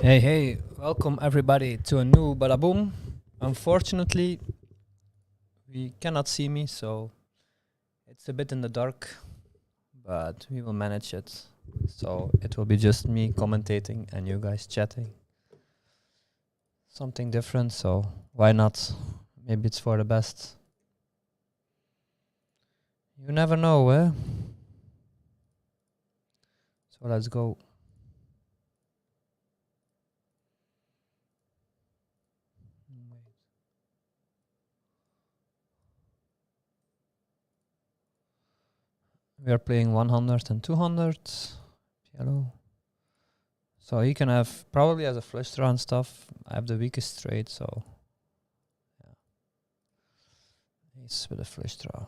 Hey, hey, welcome everybody to a new Badaboom. Unfortunately, we cannot see me, so it's a bit in the dark, but we will manage it. So it will be just me commentating and you guys chatting. Something different, so why not? Maybe it's for the best. You never know, eh? So let's go. We are playing 100 and 200. PLO. So he can have, probably as a flush draw and stuff, I have the weakest trade, so yeah. He's with a flush draw.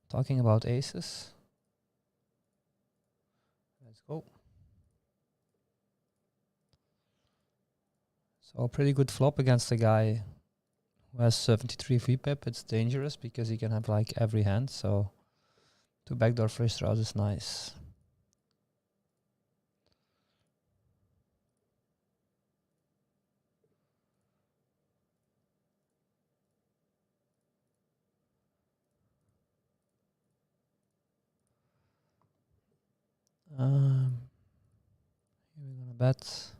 Talking about aces. Let's go. So pretty good flop against a guy who has 73 VPIP. It's dangerous because he can have like every hand. So two backdoor flush draws is nice. Here we're gonna bet.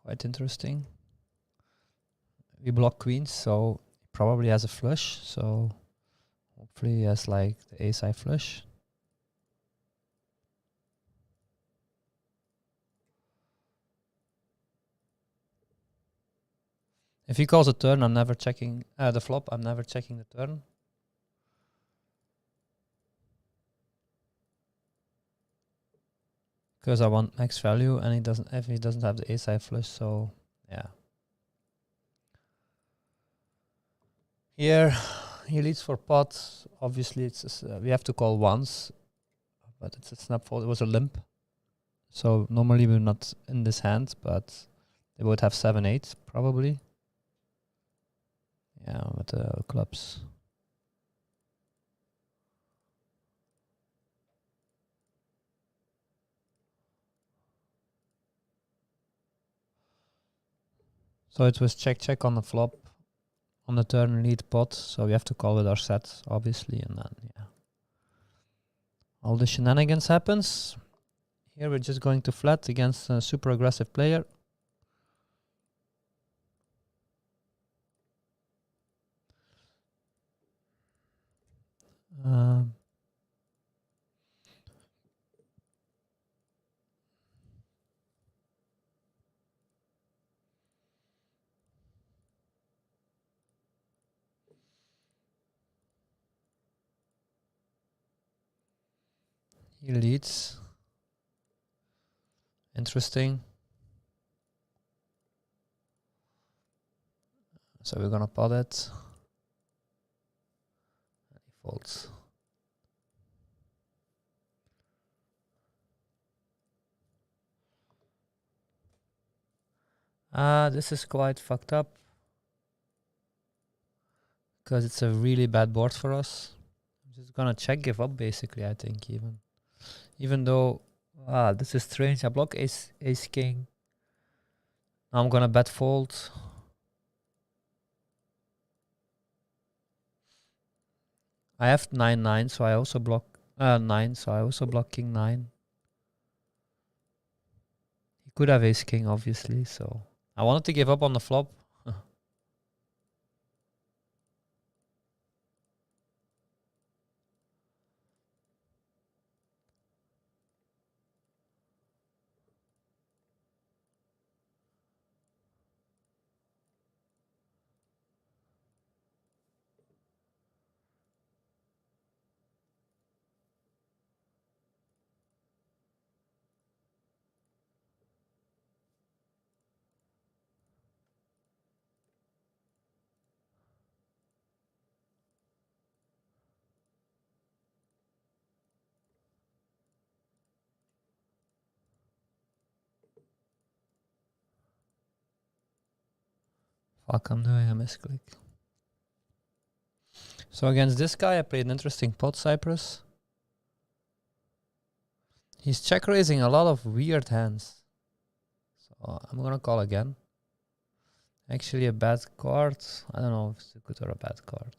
Quite interesting. We block queens, so he probably has a flush. So hopefully he has like the ace high flush. If he calls a turn, I'm never checking the flop. I'm never checking the turn. Because I want max value, and he doesn't. If he doesn't have the ace high flush, so yeah. Here he leads for pot. Obviously, it's we have to call once, but it's a snap fold. It was a limp, so normally we're not in this hand, but they would have 7-8 probably. Yeah, with the clubs. So it was check on the flop, on the turn lead pot. So we have to call with our set, obviously, and then yeah, all the shenanigans happens. Here we're just going to flat against a super aggressive player. He leads. Interesting. So we're gonna pot it. He folds. This is quite fucked up. Because it's a really bad board for us. I'm just gonna check give up basically, I think even. Even though this is strange. I block ace king. Now I'm gonna bet fold. I have 9-9, so I also block 9, so I also block king 9. He could have ace king, obviously, so I wanted to give up on the flop. Fuck, I'm doing a misclick. So against this guy, I played an interesting pot, Cyprus. He's check raising a lot of weird hands. So I'm gonna call again. Actually, a bad card. I don't know if it's a good or a bad card.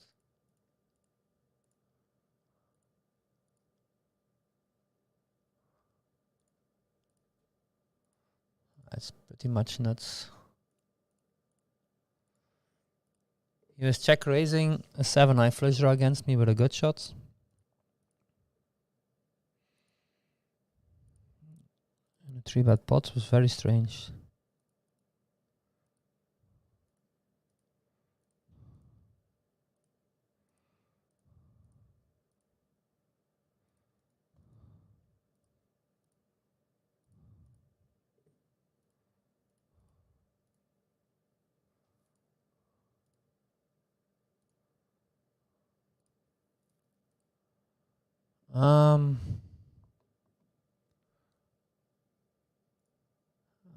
It's pretty much nuts. He was check raising a 7-eye flush draw against me with a good shot. And a 3-bet pot was very strange.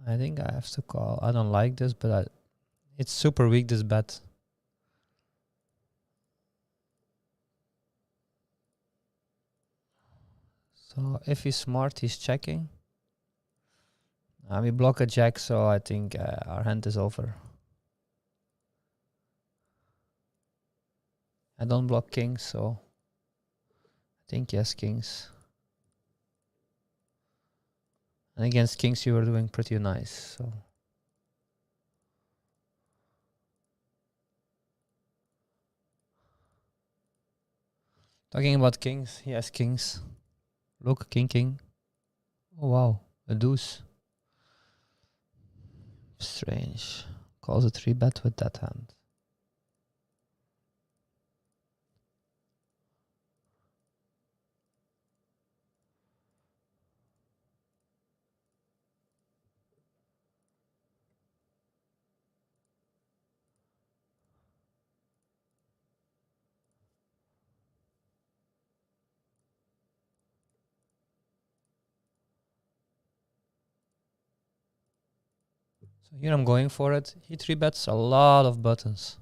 I think I have to call. I don't like this, but it's super weak, this bet. So if he's smart, he's checking. We block a jack, so I think our hand is over. I don't block kings, so I think yes, kings. And against kings, you were doing pretty nice. So talking about kings, he has kings. Look, king, king. Oh wow, a deuce. Strange. Calls a 3-bet with that hand. So here I'm going for it. He 3-bets a lot of buttons.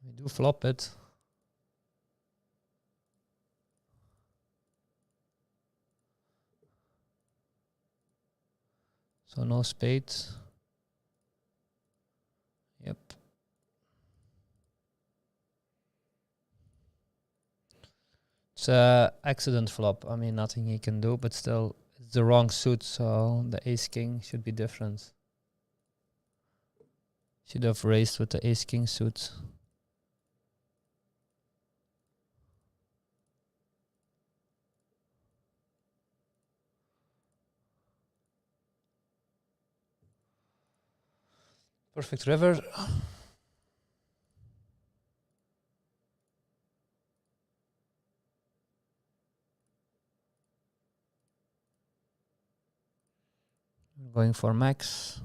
We do flop it. So no spades. Yep. It's a accident flop. I mean, nothing he can do, but still, it's the wrong suit, so the ace-king should be different. Should have raised with the ace-king suit. Perfect river. Going for max.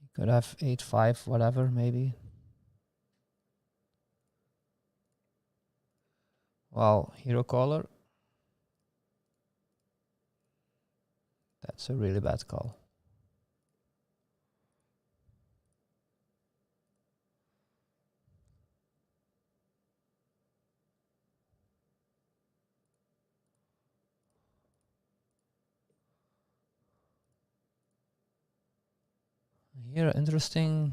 You could have 8-5, whatever, maybe. Wow, hero caller. That's a really bad call. Here, interesting.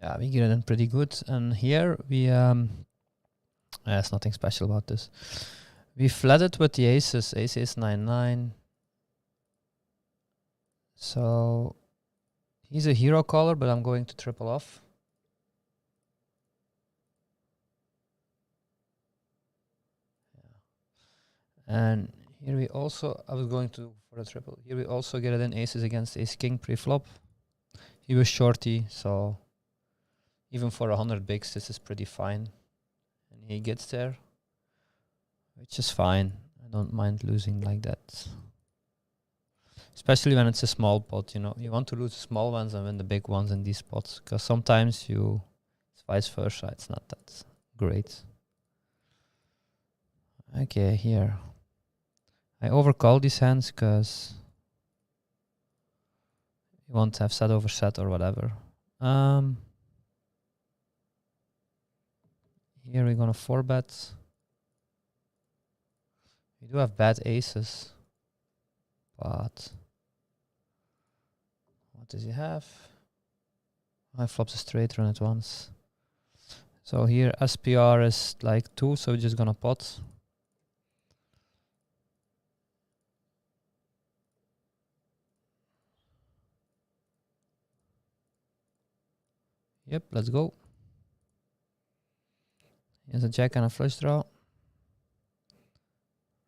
Yeah, we get it in pretty good. And here we there's nothing special about this. We flooded with the aces. Ace is 9-9. So he's a hero caller, but I'm going to triple off. And here we also, I was going to for a triple. Here we also get it in aces against ace king pre-flop. He was shorty, so even for 100 bigs, this is pretty fine. And he gets there, which is fine. I don't mind losing like that. Especially when it's a small pot, you know. You want to lose the small ones and win the big ones in these spots, because sometimes it's vice versa. It's not that great. Okay, here. I overcall these hands because you want to have set over set or whatever. Here we're gonna 4-bet. We do have bad aces, but what does he have? I flops a straight run at once. So here SPR is like 2, so we're just gonna pot. Yep, let's go. Here's a jack and a flush draw.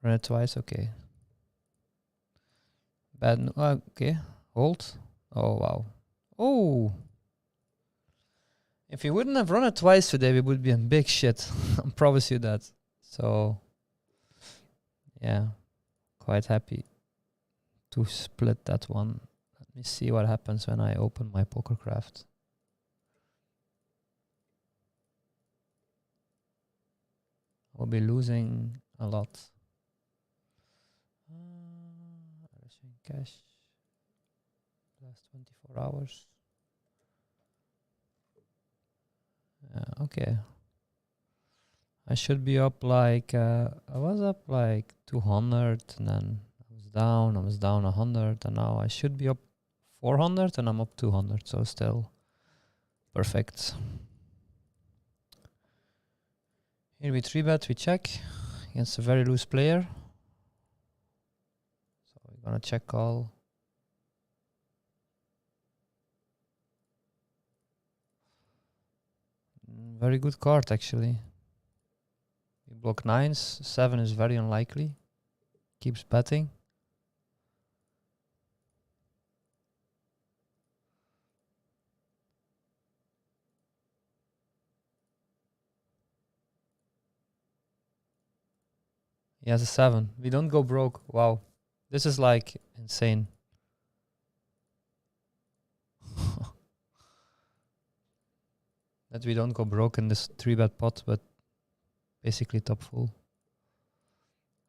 Run it twice, okay. Bad, okay. Hold. Oh, wow. Oh! If we wouldn't have run it twice today, we would be in big shit. I promise you that. So, yeah. Quite happy to split that one. Let me see what happens when I open my PokerCraft. I'll be losing a lot. Cash. Last 24 hours. Okay. I should be up like, I was up like 200 and then I was down 100 and now I should be up 400 and I'm up 200, so still perfect. Here we 3-bet, we check against a very loose player. So we're gonna check call. Very good card actually. We block 9s, 7 is very unlikely. Keeps betting. He has a 7. We don't go broke. Wow. This is like insane. That we don't go broke in this 3-bet pot, but basically top full.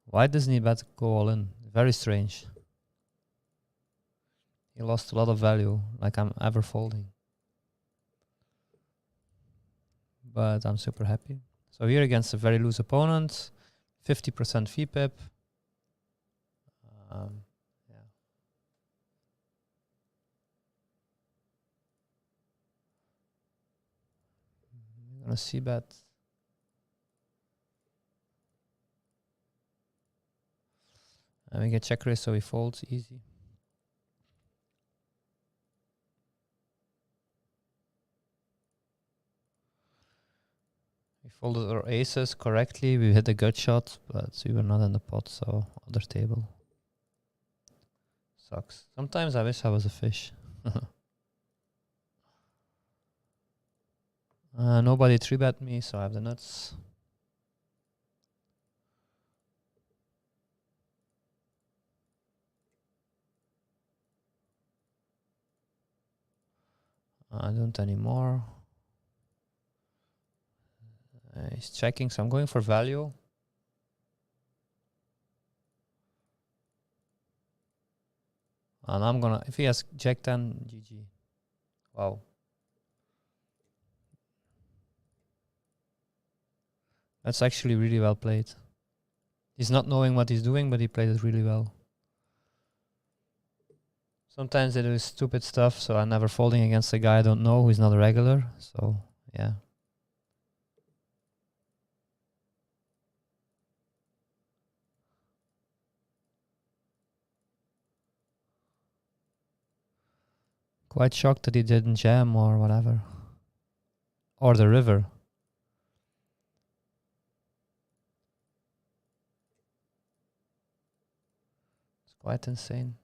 Why doesn't he bet go all in? Very strange. He lost a lot of value, like I'm ever folding. But I'm super happy. So here against a very loose opponent, 50% fee pip. Yeah. I'm gonna see bet. And we get check raise, so we fold easy. We folded our aces correctly. We hit a gut shot, but we were not in the pot, so other table. Sucks. Sometimes I wish I was a fish. Nobody 3-bet me, so I have the nuts. I don't anymore. He's checking, so I'm going for value. And I'm gonna, if he has Jack 10, GG. Wow. That's actually really well played. He's not knowing what he's doing, but he played it really well. Sometimes they do stupid stuff, so I'm never folding against a guy I don't know who's not a regular. So, yeah. Quite shocked that he didn't jam or whatever. Or the river. It's quite insane.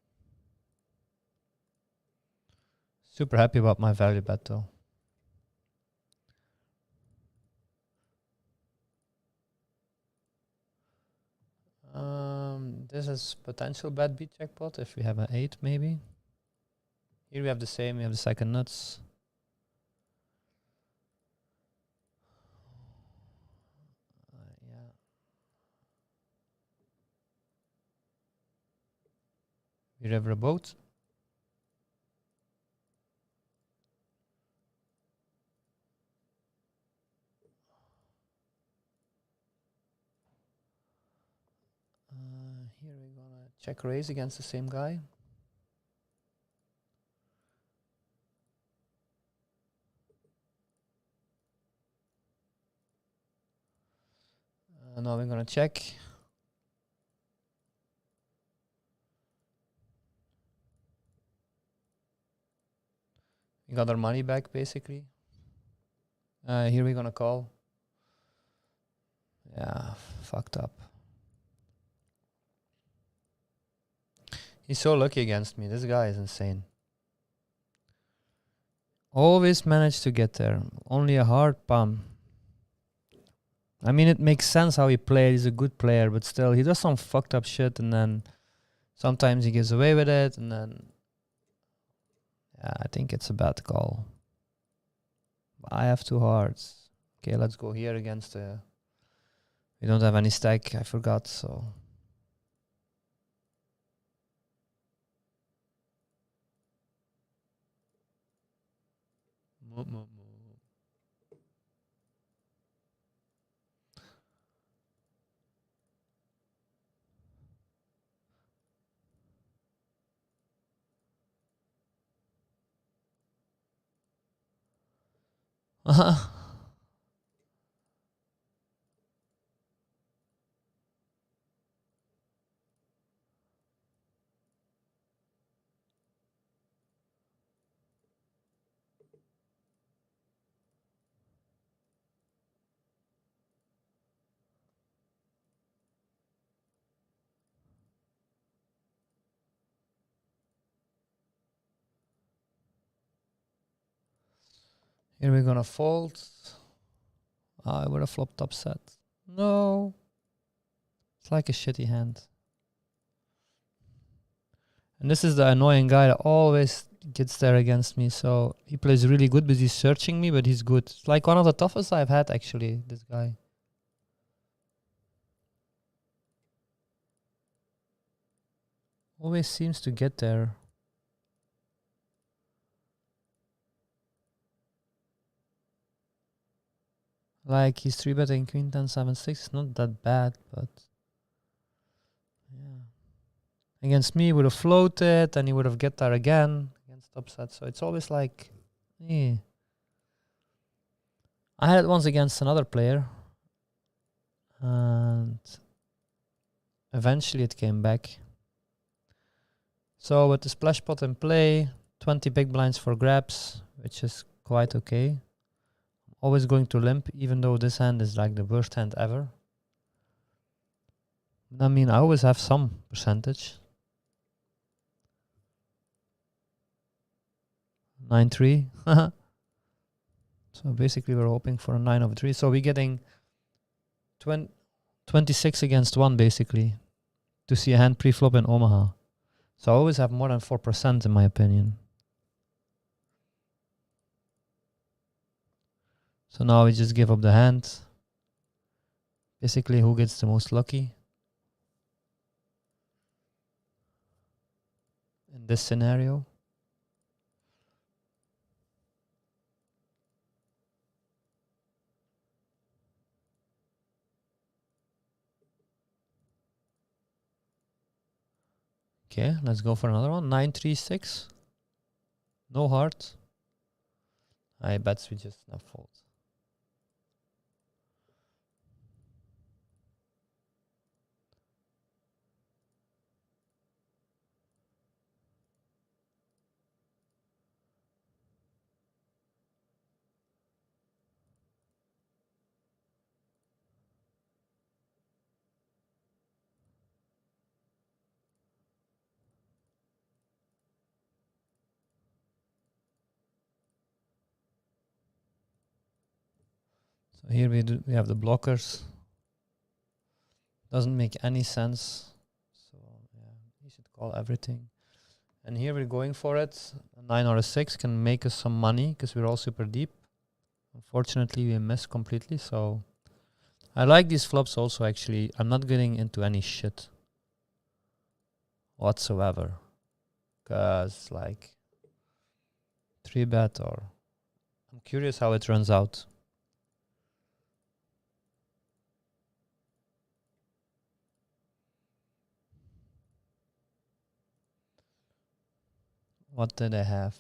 Super happy about my value bet though. This is potential bad beat jackpot if we have an 8 maybe. Here we have the same, we have the second nuts. Yeah. We have a boat. Here we're gonna check raise against the same guy. Now we're gonna check. We got our money back basically. Here we're gonna call. Yeah, fucked up. He's so lucky against me. This guy is insane. Always managed to get there. Only a hard palm. I mean, it makes sense how he played. He's a good player, but still, he does some fucked up shit, and then sometimes he gets away with it, and then yeah, I think it's a bad call. I have 2 hearts. Okay, let's go here against the... We don't have any stack, I forgot, so... Here we're gonna fold. I would have flopped upset. No. It's like a shitty hand. And this is the annoying guy that always gets there against me. So he plays really good, but he's searching me, but he's good. It's like one of the toughest I've had, actually, this guy. Always seems to get there. Like, he's 3-betting queen 10, 7, 6. It's not that bad, but... yeah. Against me, he would have floated, and he would have get there again against upset. So it's always like... eh. I had it once against another player. And... eventually it came back. So with the splash pot in play, 20 big blinds for grabs, which is quite okay. Always going to limp, even though this hand is like the worst hand ever. I mean, I always have some percentage. 9-3. So basically we're hoping for a 9/3. So we're getting 26 against 1 basically to see a hand pre-flop in Omaha. So I always have more than 4% in my opinion. So now we just give up the hand. Basically, who gets the most lucky? In this scenario. Okay, let's go for another one. 9-3-6. No heart. I bet we just not fold. So here we have the blockers. Doesn't make any sense. So call everything. And here we're going for it. A 9 or a 6 can make us some money because we're all super deep. Unfortunately, we missed completely. So I like these flops also, actually. I'm not getting into any shit whatsoever. Because, like, 3-bet or... I'm curious how it runs out. What did I have?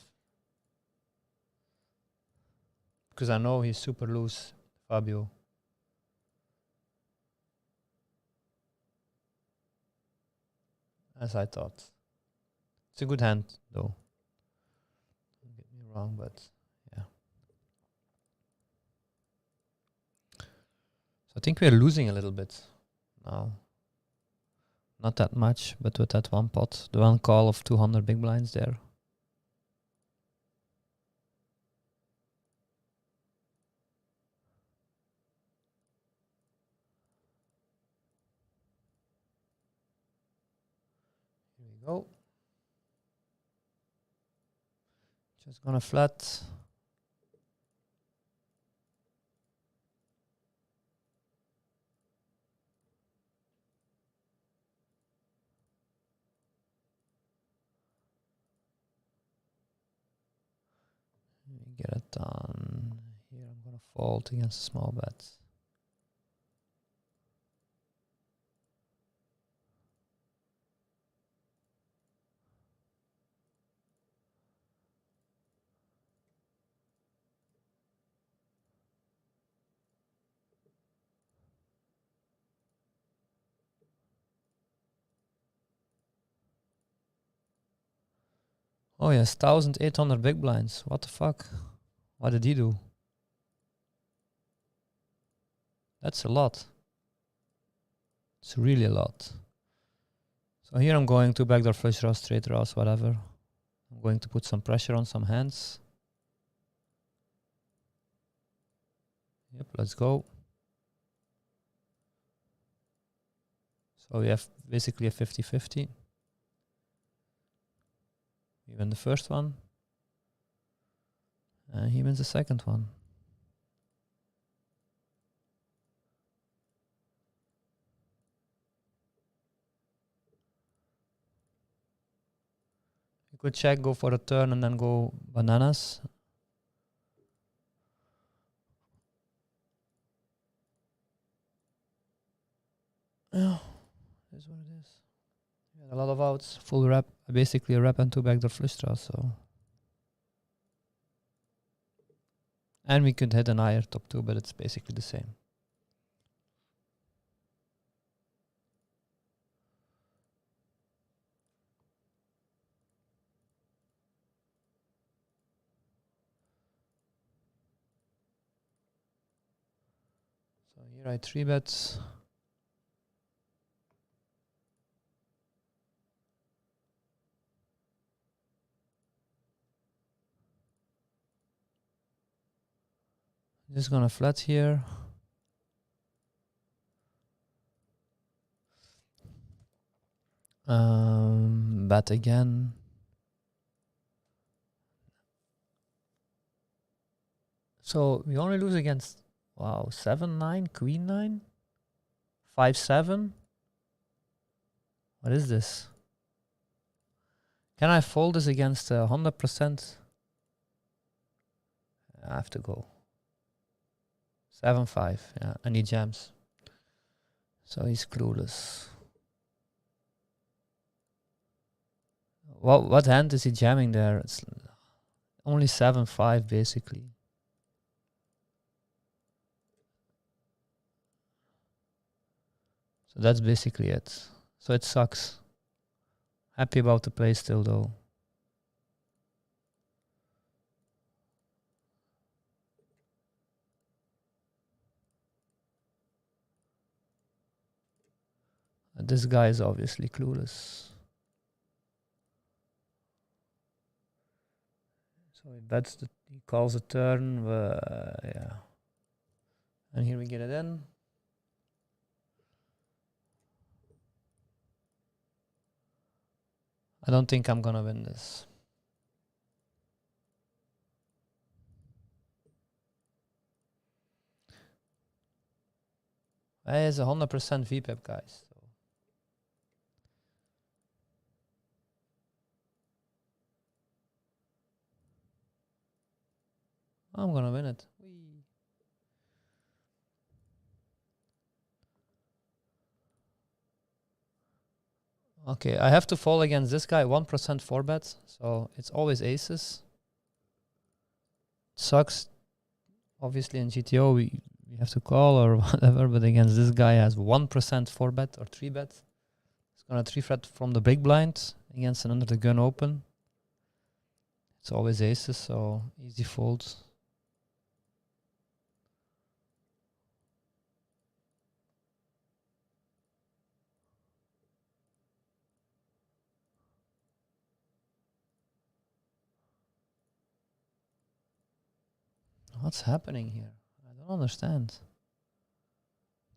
Because I know he's super loose, Fabio. As I thought. It's a good hand, though. Don't get me wrong, but yeah. So I think we're losing a little bit now. Not that much, but with that one pot, the one call of 200 big blinds there. Here we go. Just gonna flat. Get it done. Here I'm gonna fold against a small bet. Oh yes, 1,800 big blinds. What the fuck? What did he do? That's a lot. It's really a lot. So here I'm going to backdoor flush draws, straight draws, whatever. I'm going to put some pressure on some hands. Yep, let's go. So we have basically a 50-50. We win the first one. And he wins the second one. You could check, go for a turn, and then go bananas. Yeah, that's what it is. We had a lot of outs, full rep, basically a rep and 2 backdoor flush draws. So, and we could hit an higher top 2, but it's basically the same. So here I 3-bet. Just gonna flat here. Bet again. So we only lose against, wow, 7-9, queen 9, 5-7. What is this? Can I fold this against 100%? I have to go. 7-5. Yeah, and he jams. So he's clueless. What hand is he jamming there? It's only 7-5 basically. So that's basically it. So it sucks. Happy about the play still though. This guy is obviously clueless. So he bets, he calls a turn. Yeah. And here we get it in. I don't think I'm gonna win this. It is 100% VPIP, guys. So. I'm gonna win it. Whee. Okay, I have to fall against this guy, 1% 4-bet, so it's always aces. Sucks. Obviously in GTO we have to call or whatever, but against this guy has 1% 4-bet or 3-bet. It's gonna 3-bet from the big blind against an under the gun open. It's always aces, so easy folds. What's happening here? I don't understand.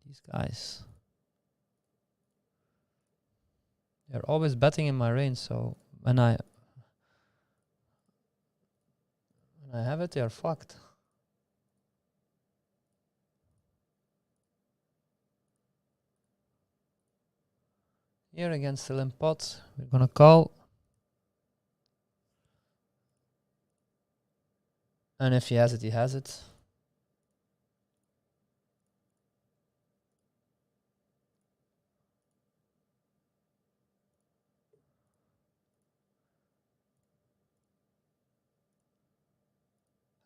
These guys. They're always betting in my range, so when I have it, they're fucked. Here against the limp pot, we're gonna call. And if he has it, he has it.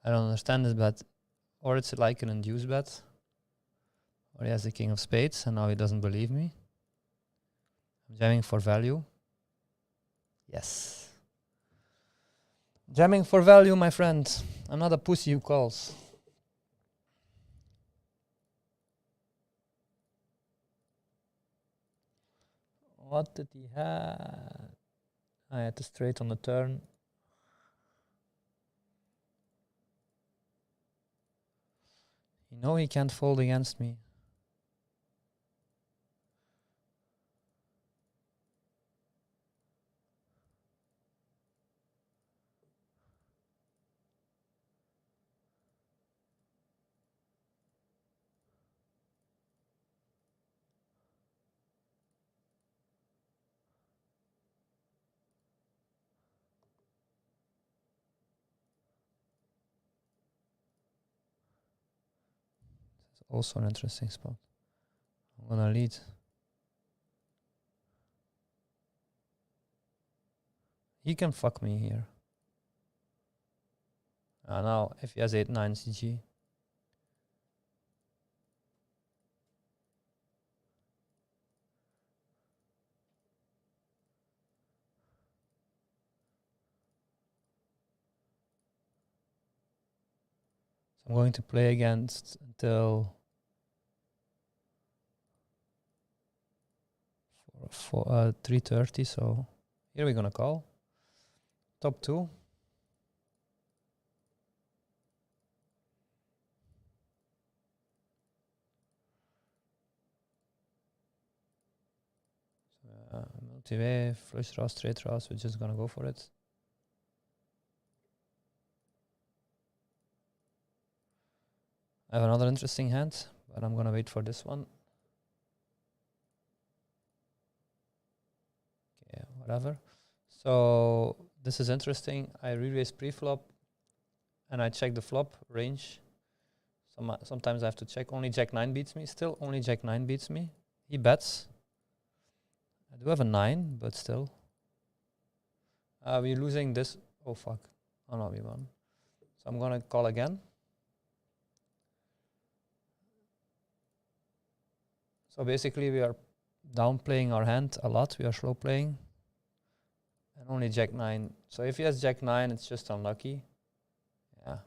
I don't understand this bet. Or it's like an induced bet. Or he has the king of spades and now he doesn't believe me. I'm jamming for value. Yes. Jamming for value, my friend. I'm not a pussy who calls. What did he have? I had to straight on the turn. You know he can't fold against me. It's also an interesting spot. I'm gonna lead. He can fuck me here. Now, if he has 8-9 CG. So I'm going to play against until 3:30. So here we're gonna call. Top 2. Multi-way, flush draw, straight draws. We're just gonna go for it. I have another interesting hand, but I'm gonna wait for this one. Okay, whatever. So this is interesting. I re-raise pre-flop, and I check the flop range. Sometimes I have to check. Only Jack 9 beats me. Still, only Jack 9 beats me. He bets. I do have a 9, but still. We're losing this. Oh, fuck. Oh, no, we won. So I'm going to call again. So basically, we are downplaying our hand a lot. We are slow playing. And only Jack 9. So if he has Jack 9, it's just unlucky. Yeah.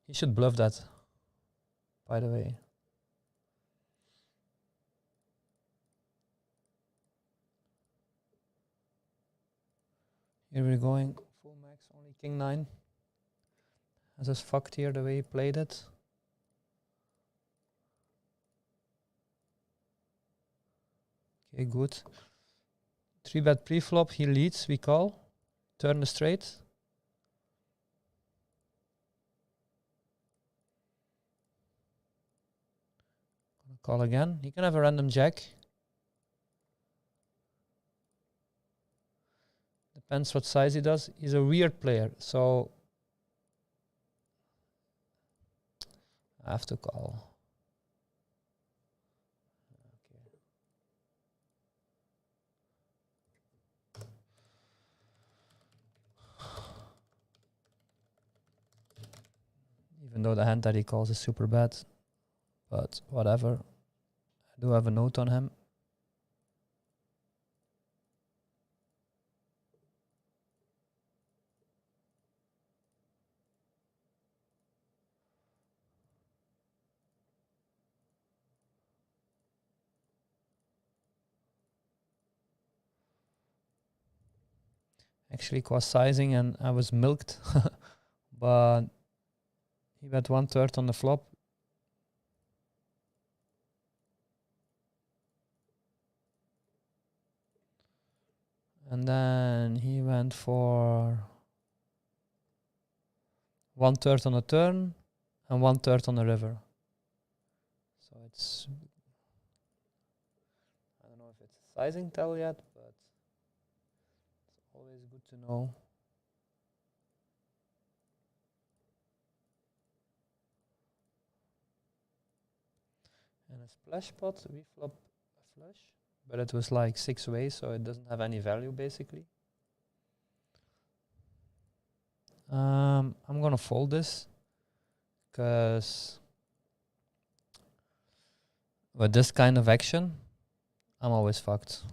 He should bluff that, by the way. Here we're going. Full max, only King 9. Has us fucked here the way he played it. Okay, good. 3-bet pre-flop, he leads, we call. Turn the straight. Call again. He can have a random jack. Depends what size he does. He's a weird player, so I have to call. Okay. Even though the hand that he calls is super bad, but whatever. I do have a note on him. Actually, it was sizing and I was milked, but he bet 1/3 on the flop. And then he went for 1/3 on the turn and 1/3 on the river. So it's, I don't know if it's a sizing tell yet, but it's always good to know. And a splash pot, we flop a flush, but it was like 6 ways, so it doesn't have any value basically. I'm gonna fold this because with this kind of action, I'm always fucked.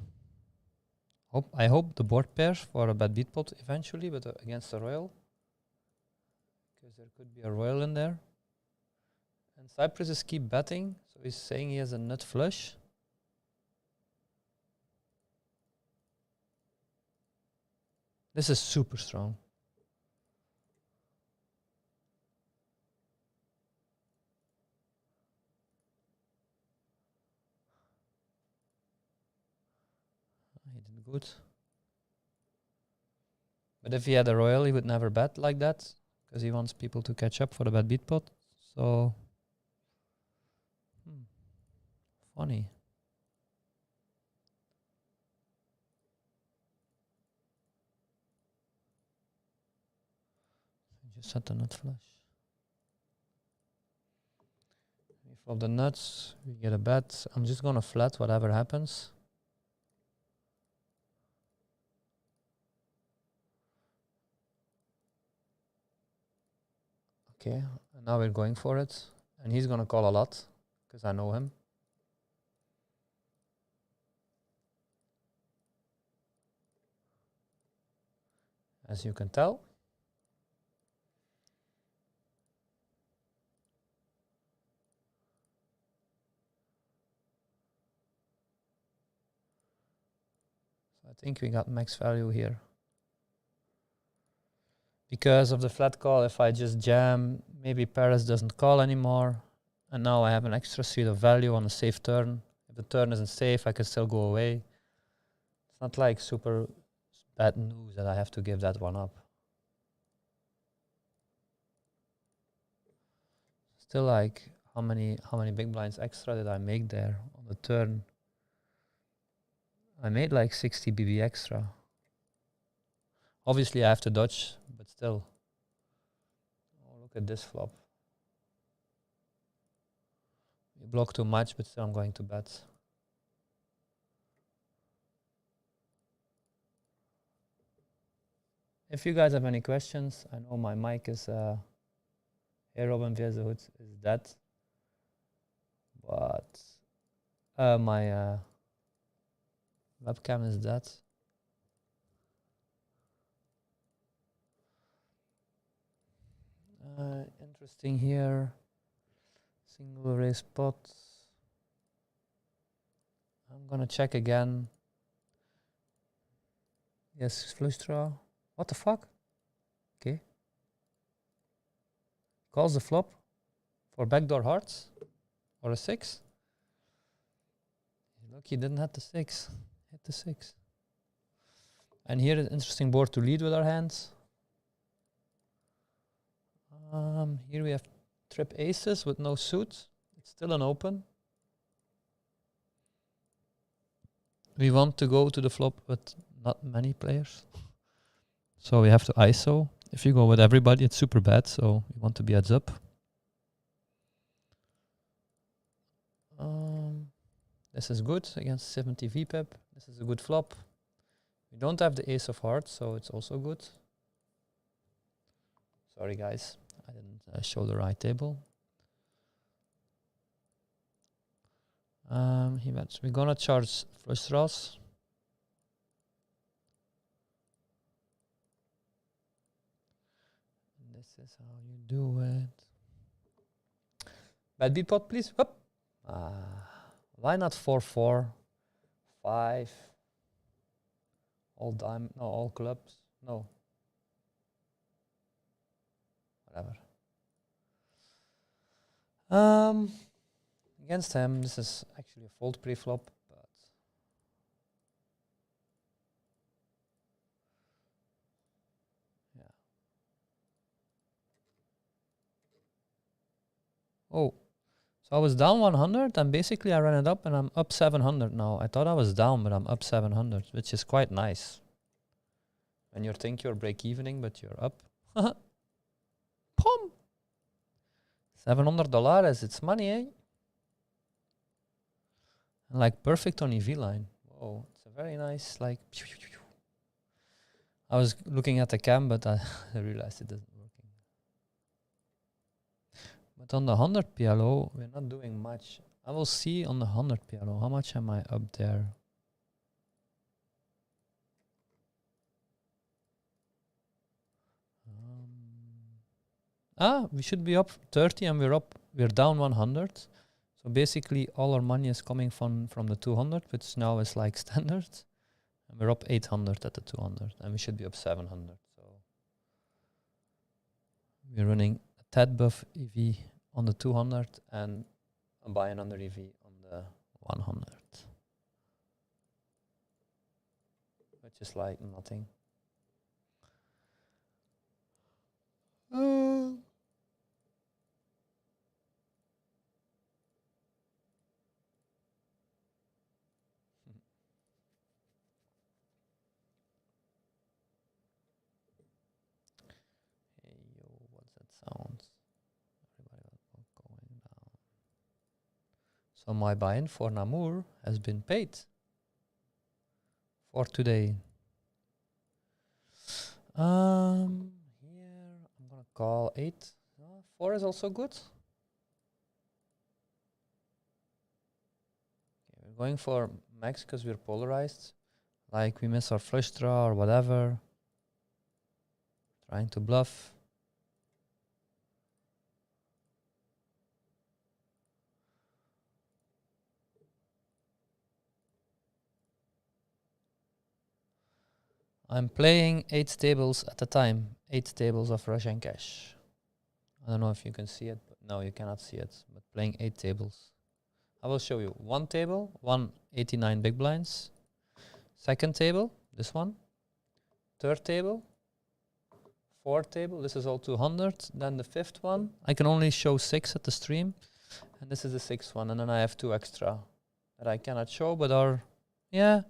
I hope the board pairs for a bad beat pot eventually, but against a royal, because there could be a royal in there. And Cyprus is keep betting, so he's saying he has a nut flush. This is super strong. He did good. But if he had a royal, he would never bet like that, because he wants people to catch up for the bad beat pot. So, funny. Just set the nut flush. We flop the nuts, we get a bet. I'm just gonna flat whatever happens. Okay, and now we're going for it. And he's gonna call a lot, because I know him. As you can tell. So I think we got max value here. Because of the flat call, if I just jam, maybe Paris doesn't call anymore. And now I have an extra suite of value on a safe turn. If the turn isn't safe, I can still go away. It's not like super bad news that I have to give that one up. Still, like, how many big blinds extra did I make there on the turn? I made like 60 BB extra. Obviously, I have to dodge, but still. Oh, look at this flop. You block too much, but still I'm going to bet. If you guys have any questions, I know my mic is hey Robin via the hood is dead, but my webcam is dead. Interesting here. Single raise pot. I'm gonna check again. Yes, flush draw. What the fuck? Okay. Calls the flop for backdoor hearts or a 6. Look, he didn't hit the 6. Hit the 6. And here is an interesting board to lead with our hands. Here we have trip aces with no suit. It's still an open. We want to go to the flop with not many players. So we have to ISO. If you go with everybody, it's super bad. So we want to be heads up. This is good against 70 VPEP. This is a good flop. We don't have the ace of hearts, so it's also good. Sorry, guys. I didn't show the right table. He bets. We're gonna charge flush draws. This is how you do it. Bad beat pot, please. Up. Why not 4-4, 5? All diamond, no, all clubs, no. Whatever. Against him, this is actually a fold pre-flop, but yeah. Oh, so I was down 100, and basically I ran it up, and I'm up 700 now. I thought I was down, but I'm up 700, which is quite nice. When you think you're break-evening, but you're up. Pom! $700, it's money, eh? And like perfect on EV line. Whoa, it's a very nice, like... I was looking at the cam, but I realized it isn't working. But on the 100 PLO, we're not doing much. I will see on the 100 PLO. How much am I up there? We should be up 30 and we're down 100. So basically all our money is coming from the 200, which now is like standard. And we're up 800 at the 200 and we should be up 700. So we're running a tad buff EV on the 200 and a buy another EV on the 100. Which is like nothing. Sounds. Everybody going down. So my buy-in for Namur has been paid for today. Here I'm gonna call 8. 4 is also good. Okay, we're going for max because we're polarized. Like we miss our flush draw or whatever. Trying to bluff. I'm playing 8 tables at a time. 8 tables of Russian cash. I don't know if you can see it, but no, you cannot see it. But playing 8 tables. I will show you. 1 table, 189 big blinds. Second table, this one. Third table. Fourth table, this is all 200. Then the fifth one. I can only show 6 at the stream. And this is the 6th one. And then I have 2 extra that I cannot show, but are, yeah.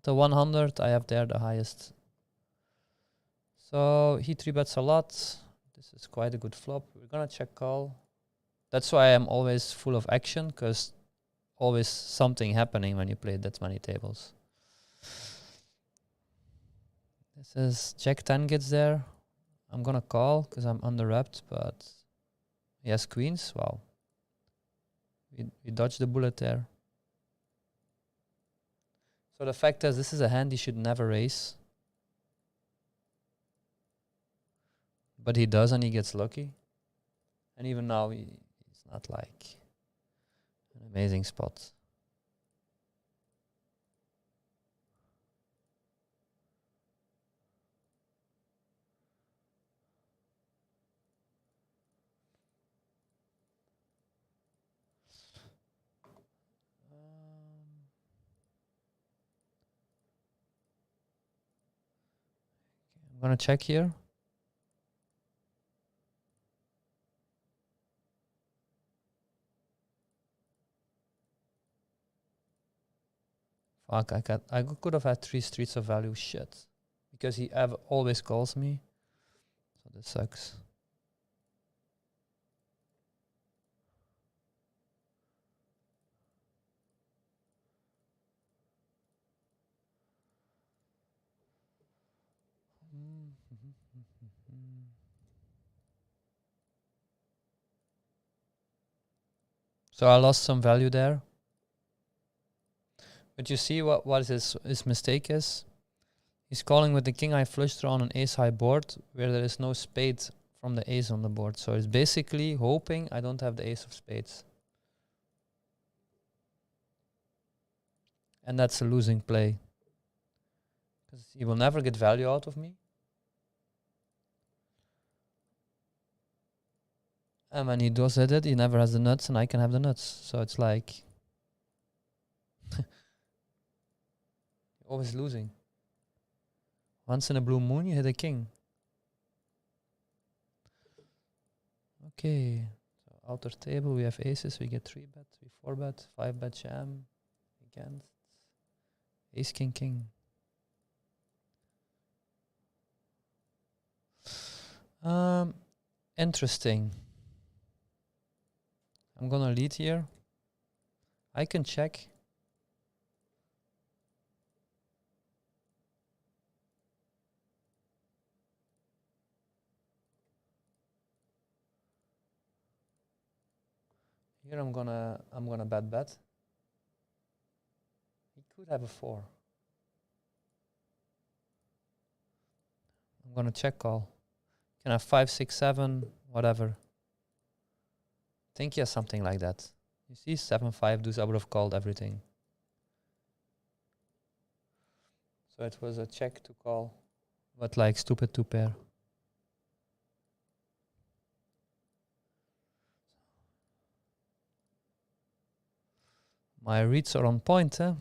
The 100, I have there the highest. So he 3-bets a lot. This is quite a good flop. We're gonna check call. That's why I'm always full of action, because always something happening when you play that many tables. This is Jack 10 gets there. I'm gonna call because I'm under-wrapped, but he has queens. Wow. We dodged the bullet there. So the fact is, this is a hand he should never raise. But he does, and he gets lucky. And even now, he's not like an amazing spot. I'm gonna check here. Fuck, I could have had 3 streets of value. Shit. Because he always calls me. So this sucks. So I lost some value there. But you see what his mistake is? He's calling with the king high flush draw on an ace high board where there is no spade from the ace on the board. So he's basically hoping I don't have the ace of spades. And that's a losing play. Because he will never get value out of me. And when he does it, he never has the nuts and I can have the nuts. So it's like... always losing. Once in a blue moon, you hit a king. Okay. So outer table, we have aces. We get 3-bet, 4-bet, 5-bet jam. Against ace, king, king. Interesting. I'm gonna lead here. I can check. Here I'm gonna bet. He could have a 4. I'm gonna check call. Can have 5, 6, 7, whatever. Think he has something like that. You see 7, 5 deuce, I would have called everything. So it was a check to call. But like stupid 2 pair. My reads are on point, eh?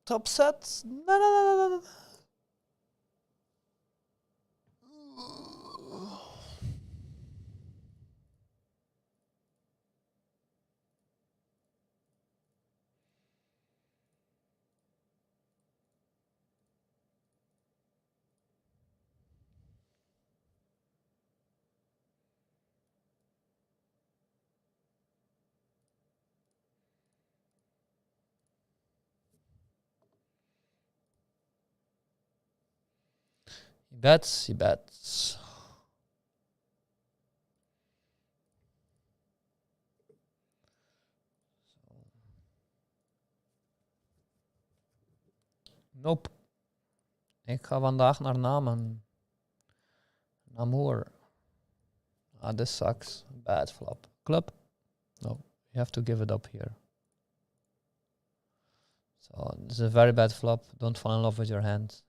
Top sets? No. He bets. Nope. Ik ga vandaag naar Namen. Namur. Ah, this sucks. Bad flop. Club? No, you have to give it up here. So this is a very bad flop. Don't fall in love with your hand.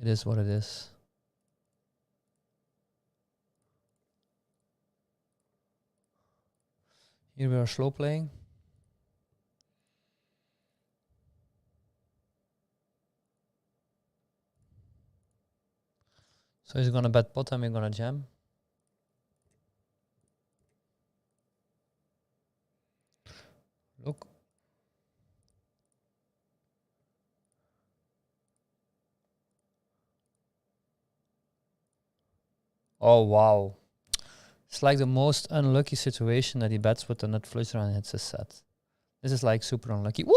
It is what it is. Here we are slow playing. So he's gonna bet pot and we're gonna jam. Look. Oh wow. It's like the most unlucky situation that he bets with the nut flush draw and hits a set. This is like super unlucky. Woo!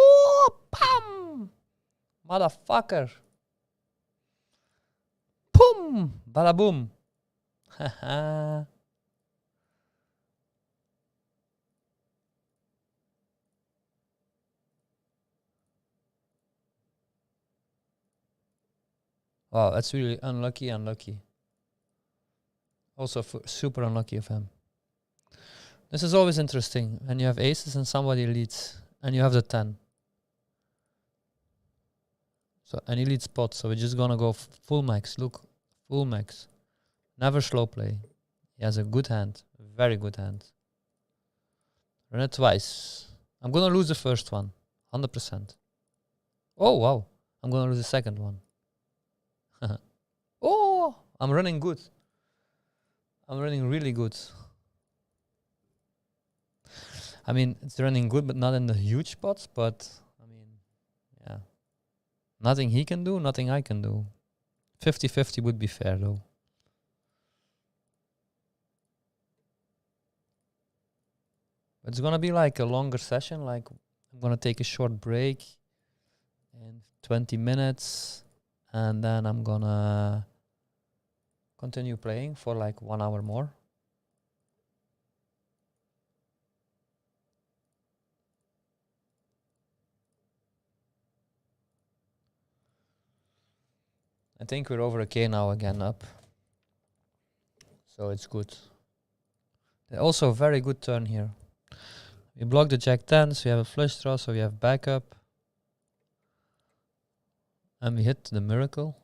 Pam! Motherfucker. Boom! Badaboem. Haha. Wow, that's really unlucky. Also super unlucky of him. This is always interesting when you have aces and somebody leads and you have the 10. So and he leads pot, so we're just gonna go full max. Look, full max. Never slow play. He has a good hand. Very good hand. Run it twice. I'm gonna lose the first one. 100%. Oh, wow. I'm gonna lose the second one. Oh, I'm running good. I'm running really good. I mean, it's running good, but not in the huge spots. But, I mean, yeah. Nothing he can do, nothing I can do. 50-50 would be fair, though. It's gonna be like a longer session. Like, I'm gonna take a short break in 20 minutes. And then I'm gonna continue playing for like 1 hour more. I think we're over a K now again up. So it's good. Also very good turn here. We block the Jack 10, so we have a flush draw, so we have backup. And we hit the miracle.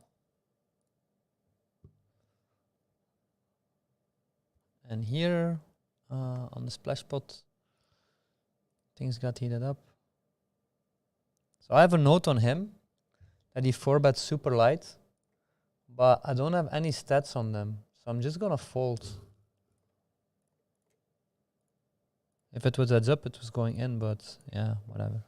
And here, on the splash pot, things got heated up. So I have a note on him that he 4-bets super light, but I don't have any stats on them. So I'm just gonna fold. If it was heads up, it was going in, but yeah, whatever.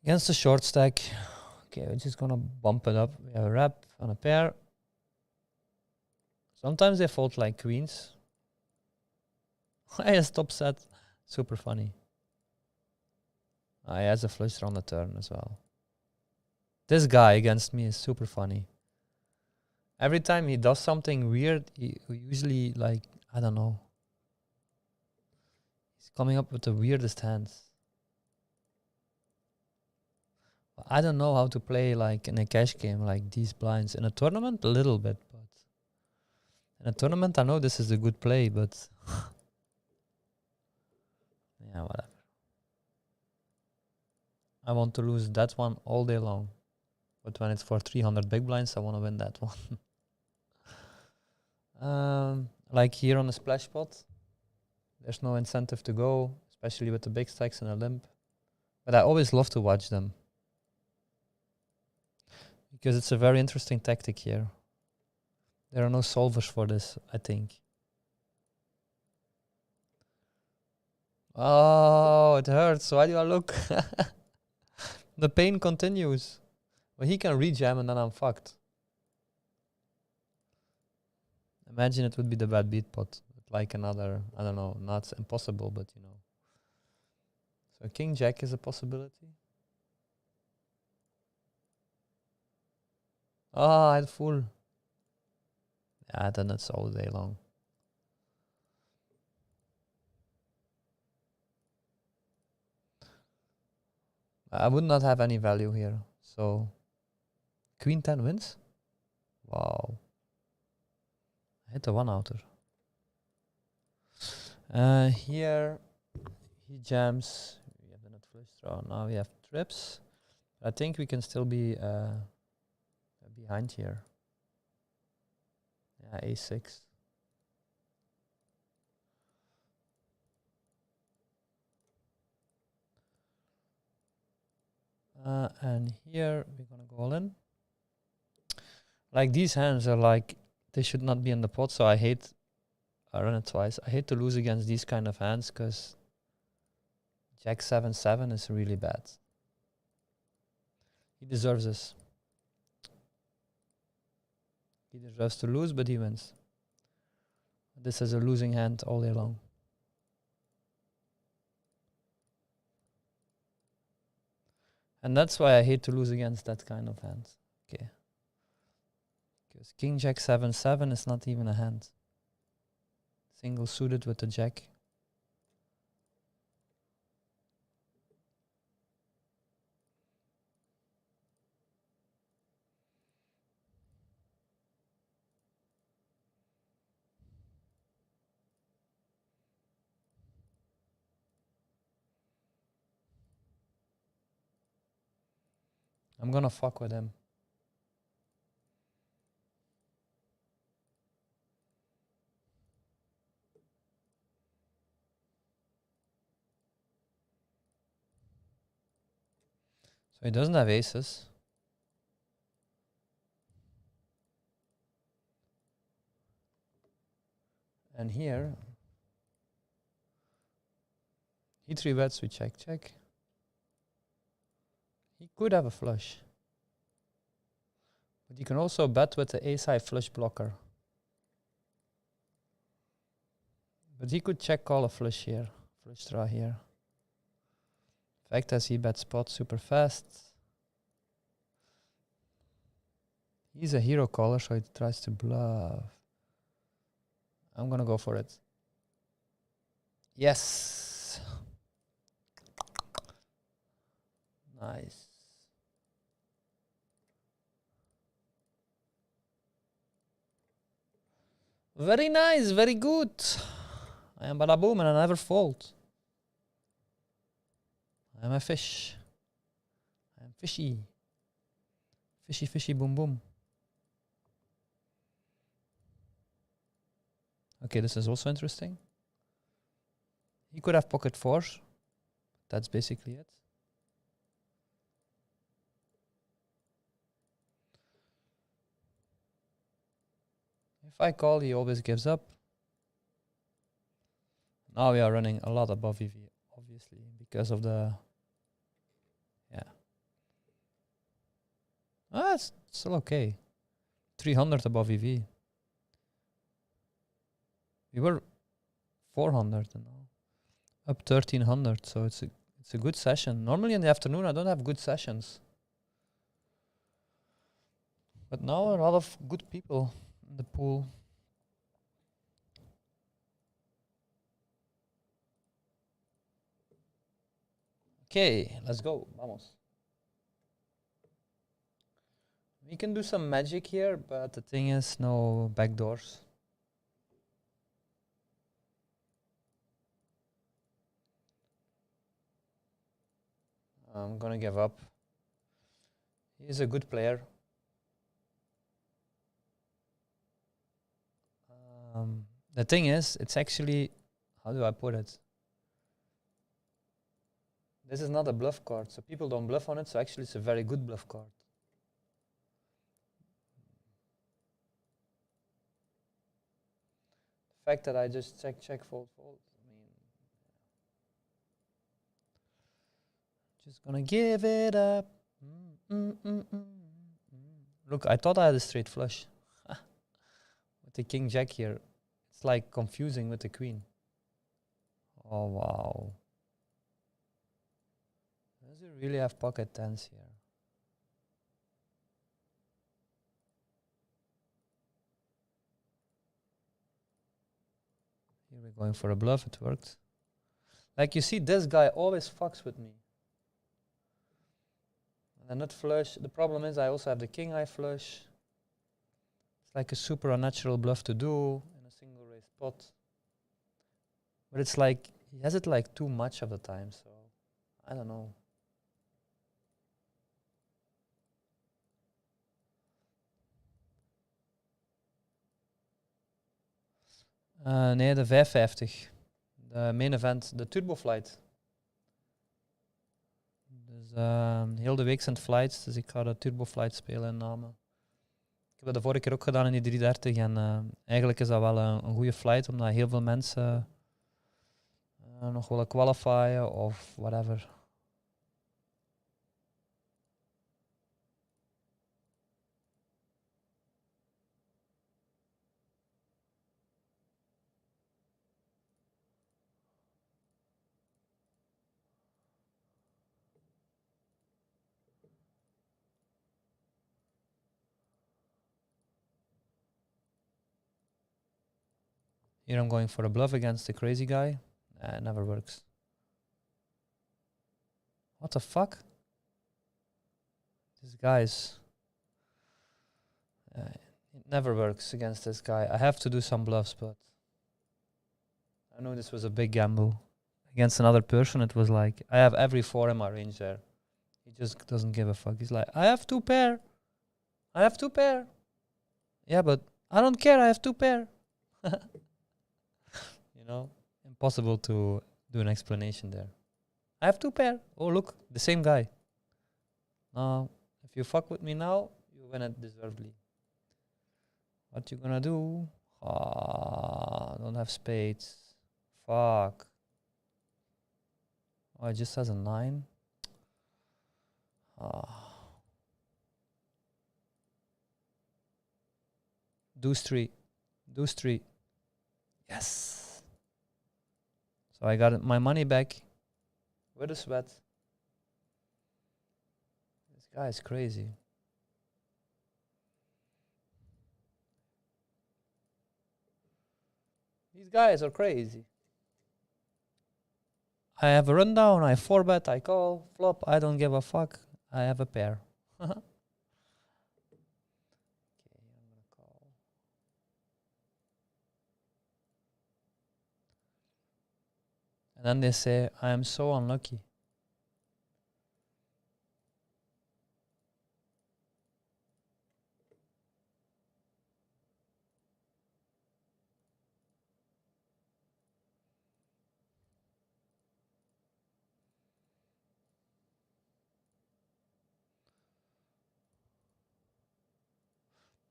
Against the short stack, okay, we're just gonna bump it up. We have a wrap on a pair. Sometimes they fold like queens. Hey, stop set. Super funny. He has a flush draw on the turn as well. This guy against me is super funny. Every time he does something weird, he usually, like, I don't know. He's coming up with the weirdest hands. I don't know how to play like in a cash game like these blinds. In a tournament, a little bit, but in a tournament, I know this is a good play, but yeah, whatever. I want to lose that one all day long. But when it's for 300 big blinds, I want to win that one. Like here on the splash pot, there's no incentive to go, especially with the big stacks and a limp. But I always love to watch them. Because it's a very interesting tactic here. There are no solvers for this, I think. Oh, it hurts. Why do I look? The pain continues. Well, he can rejam and then I'm fucked. Imagine it would be the bad beat pot. Like another, I don't know, not impossible, but you know. So King Jack is a possibility. Oh, I had full. Yeah, then it's all day long. I would not have any value here. So Queen 10 wins? Wow. I hit the one outer. Here he jams. We have the nut flush draw. Now we have trips. I think we can still be behind here. Yeah, A6. And here we're gonna go all in. Like these hands are like, they should not be in the pot, so I run it twice. I hate to lose against these kind of hands because Jack 7-7 is really bad. He deserves this. He deserves to lose, but he wins. This is a losing hand all day long. And that's why I hate to lose against that kind of hand. Okay. Because King Jack 7-7 is not even a hand. Single suited with the Jack. I'm gonna fuck with him. So he doesn't have aces. And here, he 3-bets, we check. He could have a flush. But you can also bet with the ace-high flush blocker. But he could check call a flush here, flush draw here. In fact, as he bets spot super fast. He's a hero caller, so he tries to bluff. I'm gonna go for it. Yes. Nice. Very nice, very good. I am Badaboem and I never fold. I am a fish. I am fishy. Fishy, fishy, boom, boom. Okay, this is also interesting. He could have pocket fours. That's basically it. If I call, he always gives up. Now we are running a lot above EV, obviously, because of the... Yeah. Ah, it's still okay. 300 above EV. We were 400 and now up 1300, so it's a good session. Normally in the afternoon I don't have good sessions, but now a lot of good people in the pool. Okay, let's go. Vamos. We can do some magic here, but the thing is, no backdoors. I'm gonna give up. He's a good player. The thing is, it's actually, how do I put it? This is not a bluff card, so people don't bluff on it, so actually it's a very good bluff card. The fact that I just check, fold, I mean, just gonna give it up. Look, I thought I had a straight flush. With the king jack here, it's like confusing with the queen. Oh wow. Does he really have pocket tens here? Here we're going for a bluff, it worked. Like you see, this guy always fucks with me. And not flush. The problem is I also have the king high flush. It's like a super unnatural bluff to do in a single raise pot. But it's like, he has it like too much of the time, so I don't know. Nee, de 550. De main event, de turbo flight. Dus heel de week zijn het flights, dus ik ga de turbo flight spelen in Namen. Ik heb dat de vorige keer ook gedaan in die 330 en eigenlijk is dat wel een goede flight, omdat heel veel mensen nog willen qualifyen of whatever. Here I'm going for a bluff against the crazy guy. It never works. What the fuck? This guy's... it never works against this guy. I have to do some bluffs, but... I know this was a big gamble. Against another person, it was like... I have every 4 in my range there. He just doesn't give a fuck. He's like, I have two pair. I have two pair. Yeah, but I don't care. I have two pair. You know, impossible to do an explanation there. I have two pair. Oh, look, the same guy. Now, if you fuck with me now, you win it deservedly. What you gonna do? Ah, don't have spades. Fuck. Oh, it just has a 9. Ah. Deuce 3. Deuce 3. Yes. So I got my money back with a sweat. This guy is crazy. These guys are crazy. I have a rundown, I 4-bet, I call, flop, I don't give a fuck. I have a pair. Okay, I'm gonna call. And then they say, I am so unlucky.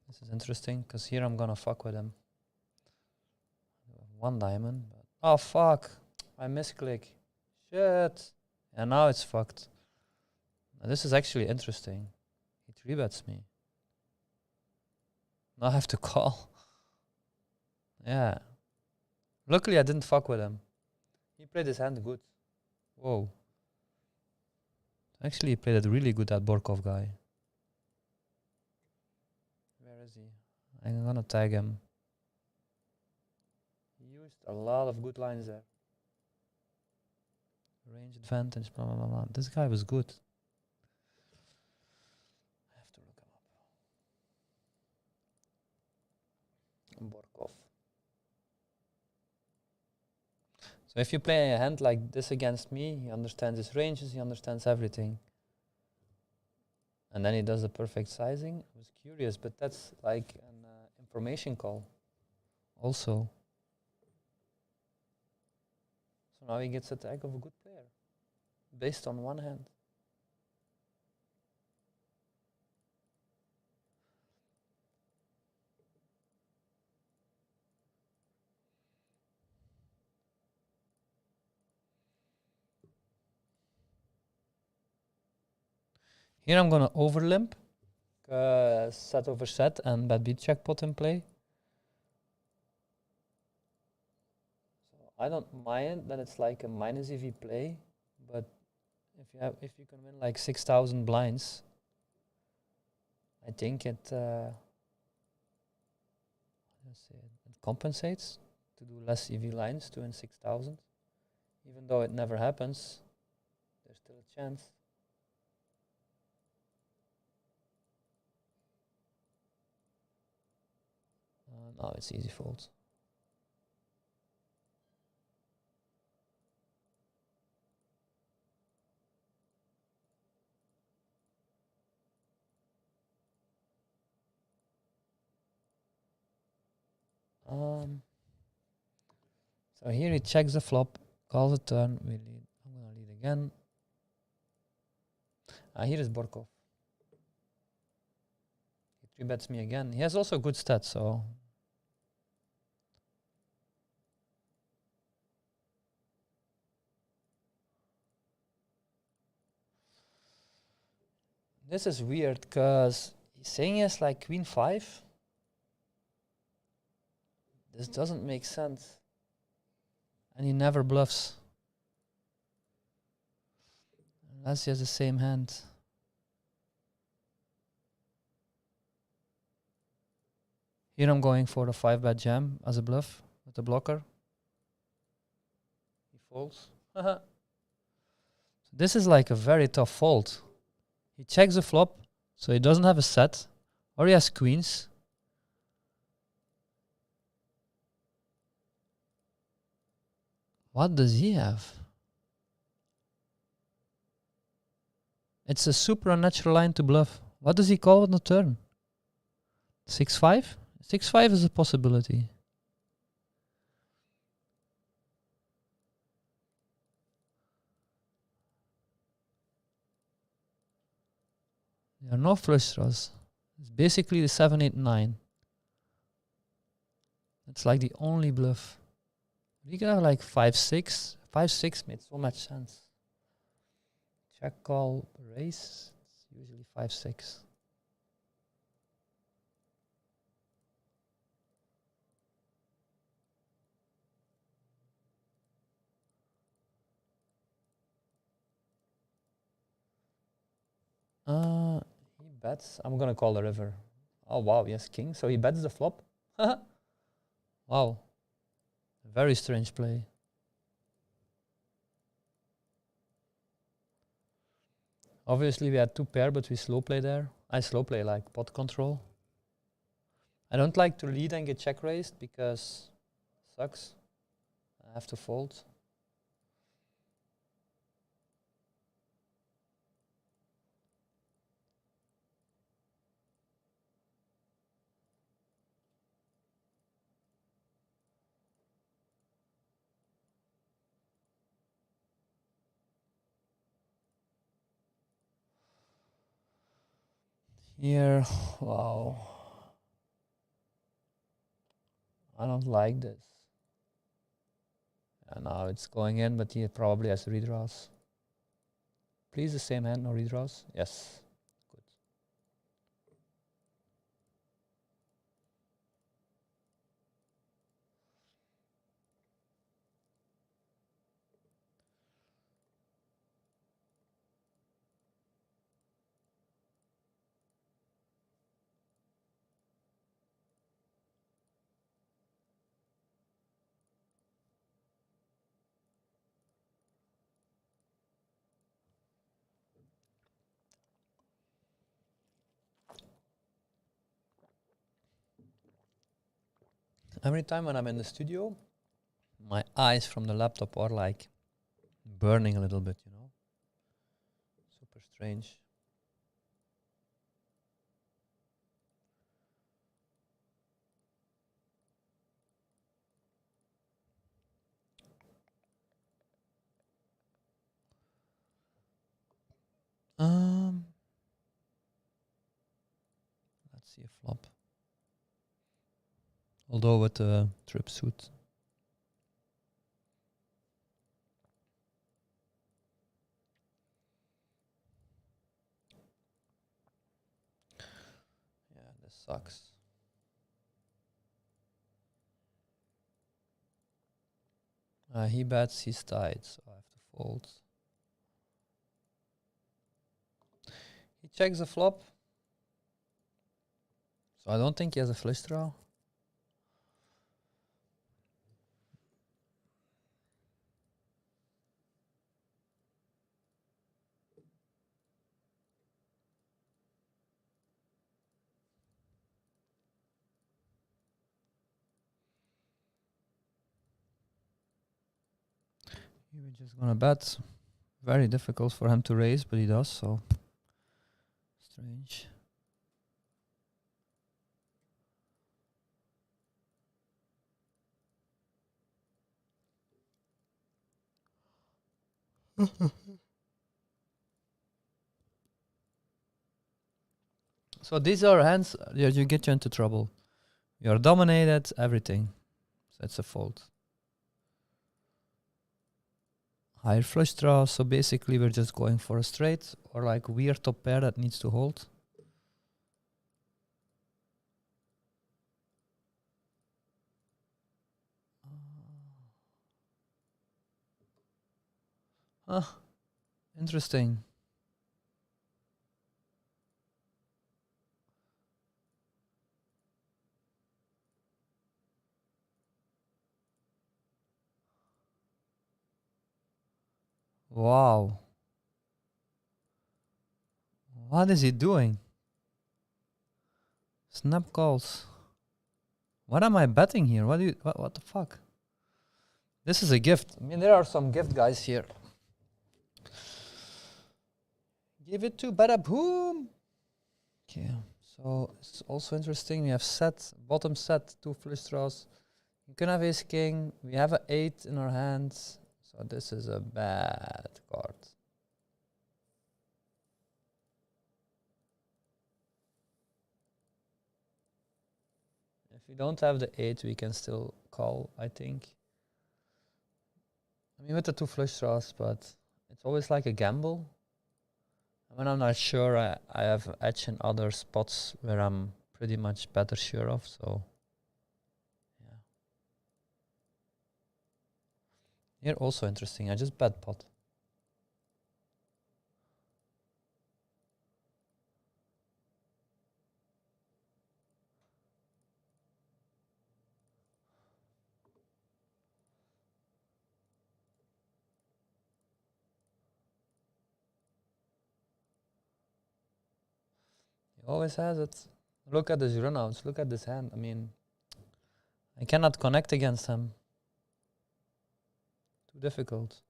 This is interesting, because here I'm gonna fuck with him. 1 diamond. Oh, fuck. I misclick. Shit. And now it's fucked. Now this is actually interesting. He 3-bets me. Now I have to call. Yeah. Luckily I didn't fuck with him. He played his hand good. Whoa. Actually he played it really good, that Borkov guy. Where is he? I'm gonna tag him. He used a lot of good lines there. Range advantage, blah, blah, blah, blah. This guy was good. I have to look him up. Borkov. So if you play a hand like this against me, he understands his ranges, he understands everything. And then he does the perfect sizing. I was curious, but that's like an information call also. So now he gets a tag of a good player based on one hand. Here I'm gonna overlimp, set over set and bad beat check pot in play. So I don't mind that it's like a minus EV play, but if you can win like 6,000 blinds, I think it compensates to do less EV lines to win 6,000. Even though it never happens, there's still a chance. No, it's easy fold. So here he checks the flop, calls a turn. We lead. I'm gonna lead again. Here is Borkov. He 3-bets me again. He has also good stats, so. This is weird, because he's saying he has like queen 5. This doesn't make sense. And he never bluffs. Unless he has the same hand. Here I'm going for the 5-bet jam as a bluff with the blocker. He folds. So this is like a very tough fold. He checks the flop, so he doesn't have a set, or he has queens. What does he have? It's a super unnatural line to bluff. What does he call on the turn? 6-5? 6-5 is a possibility. There are no flush draws. It's basically the 7-8-9. It's like the only bluff. We could have like 5-6. 5-6 made so much sense. Check, call, raise. It's usually 5-6. He bets. I'm gonna call the river. Oh wow, yes, king. So he bets the flop. Wow, very strange play. Obviously, we had two pair, but we slow play there. I slow play like pot control. I don't like to lead and get check raised because it sucks. I have to fold. Here, wow. I don't like this. And now it's going in, but he probably has redraws. Please, the same hand, no redraws. Yes. Good. Every time when I'm in the studio, my eyes from the laptop are like burning a little bit, you know? Super strange. Let's see a flop. Although with a trip suit. Yeah, this sucks. He bets, he's tied, so I have to fold. He checks the flop. So I don't think he has a flush draw. We're just gonna bet. Very difficult for him to raise, but he does, so strange. So these are hands you get you into trouble. You're dominated, everything. So it's a fold. Higher flush draw, so basically we're just going for a straight or like weird top pair that needs to hold. Interesting. Wow. What is he doing? Snap calls. What am I betting here? What the fuck? This is a gift. I mean, there are some gift guys here. Give it to Badaboem. Okay, so it's also interesting. We have set, bottom set, 2 flush draws. You can have ace king. We have an 8 in our hands. So this is a bad card. If we don't have the 8, we can still call, I think. I mean, with the 2 flush draws, but it's always like a gamble. When I'm not sure, I have edge in other spots where I'm pretty much better sure of, so yeah. Here also interesting, I just bet pot. He always has it. Look at his runouts, look at this hand. I mean, I cannot connect against him. Too difficult.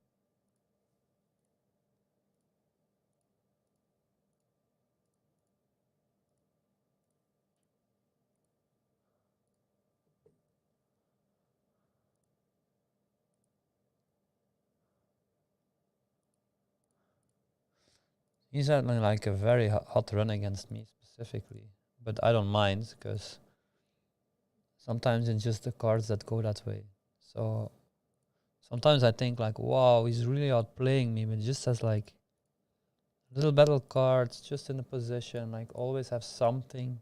He's having like a very hot run against me specifically, but I don't mind because sometimes it's just the cards that go that way. So sometimes I think like, wow, he's really outplaying me, but just as like little battle cards, just in a position, like always have something.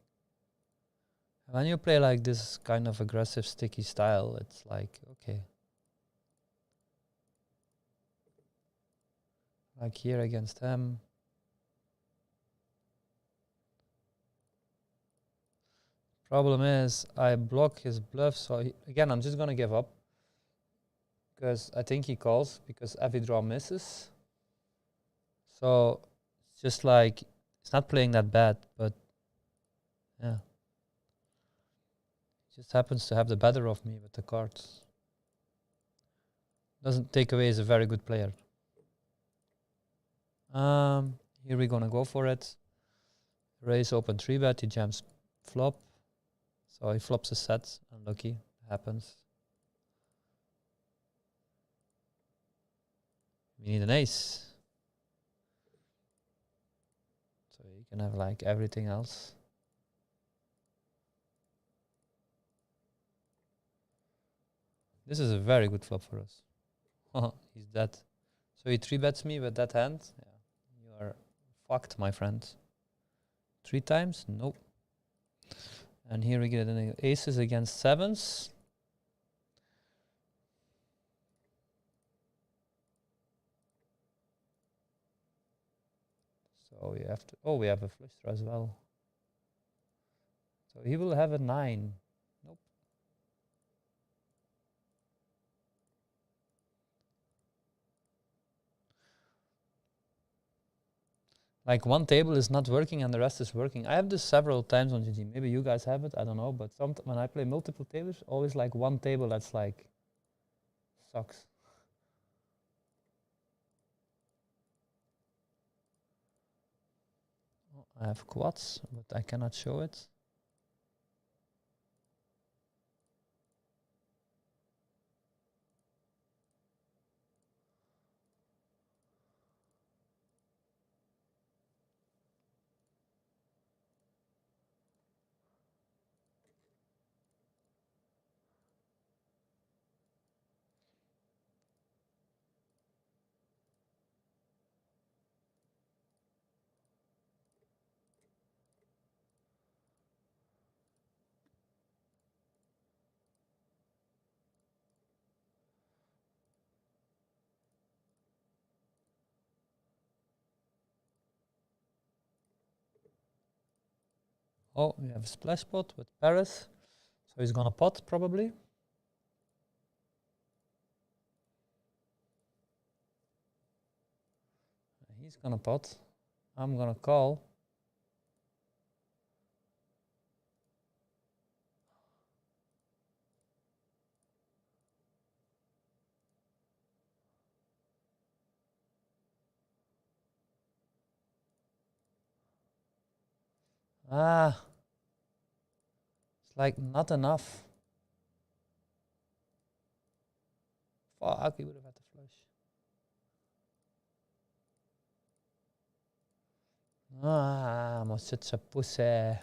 And when you play like this kind of aggressive, sticky style, it's like, okay. Like here against him. Problem is, I block his bluff, so again, I'm just gonna give up. Because I think he calls, because every draw misses. So, it's just like, it's not playing that bad, but yeah. He just happens to have the better of me with the cards. Doesn't take away, he's a very good player. Here we're gonna go for it. Raise open 3-bet, he jams flop. So he flops a set, unlucky, happens. We need an ace. So you can have like everything else. This is a very good flop for us. He's dead. So he 3-bets me with that hand. Yeah. You are fucked, my friend. 3 times? Nope. And here we get an aces against 7s. So we have to, oh, we have a flush draw as well. So he will have a 9. Nope. Like one table is not working and the rest is working. I have this several times on GG. Maybe you guys have it, I don't know. But when I play multiple tables, always like one table that's like sucks. I have quads, but I cannot show it. Oh, we have a splash pot with Paris. So he's gonna pot probably. He's gonna pot. I'm gonna call. Ah, it's like not enough. Fuck, he would have had to flush. Ah, I'm such a pussy.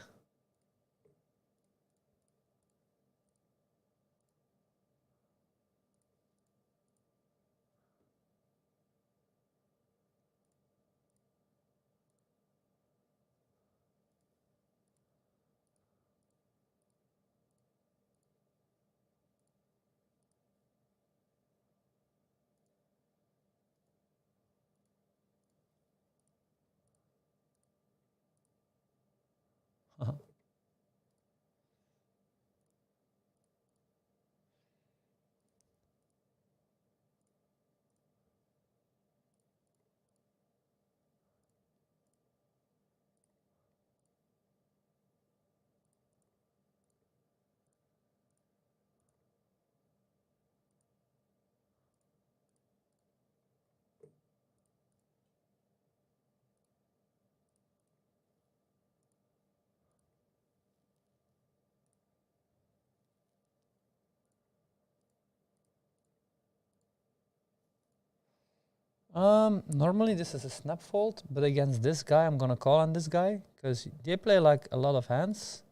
Normally this is a snap fold, but against this guy, I'm gonna call on this guy because they play like a lot of hands.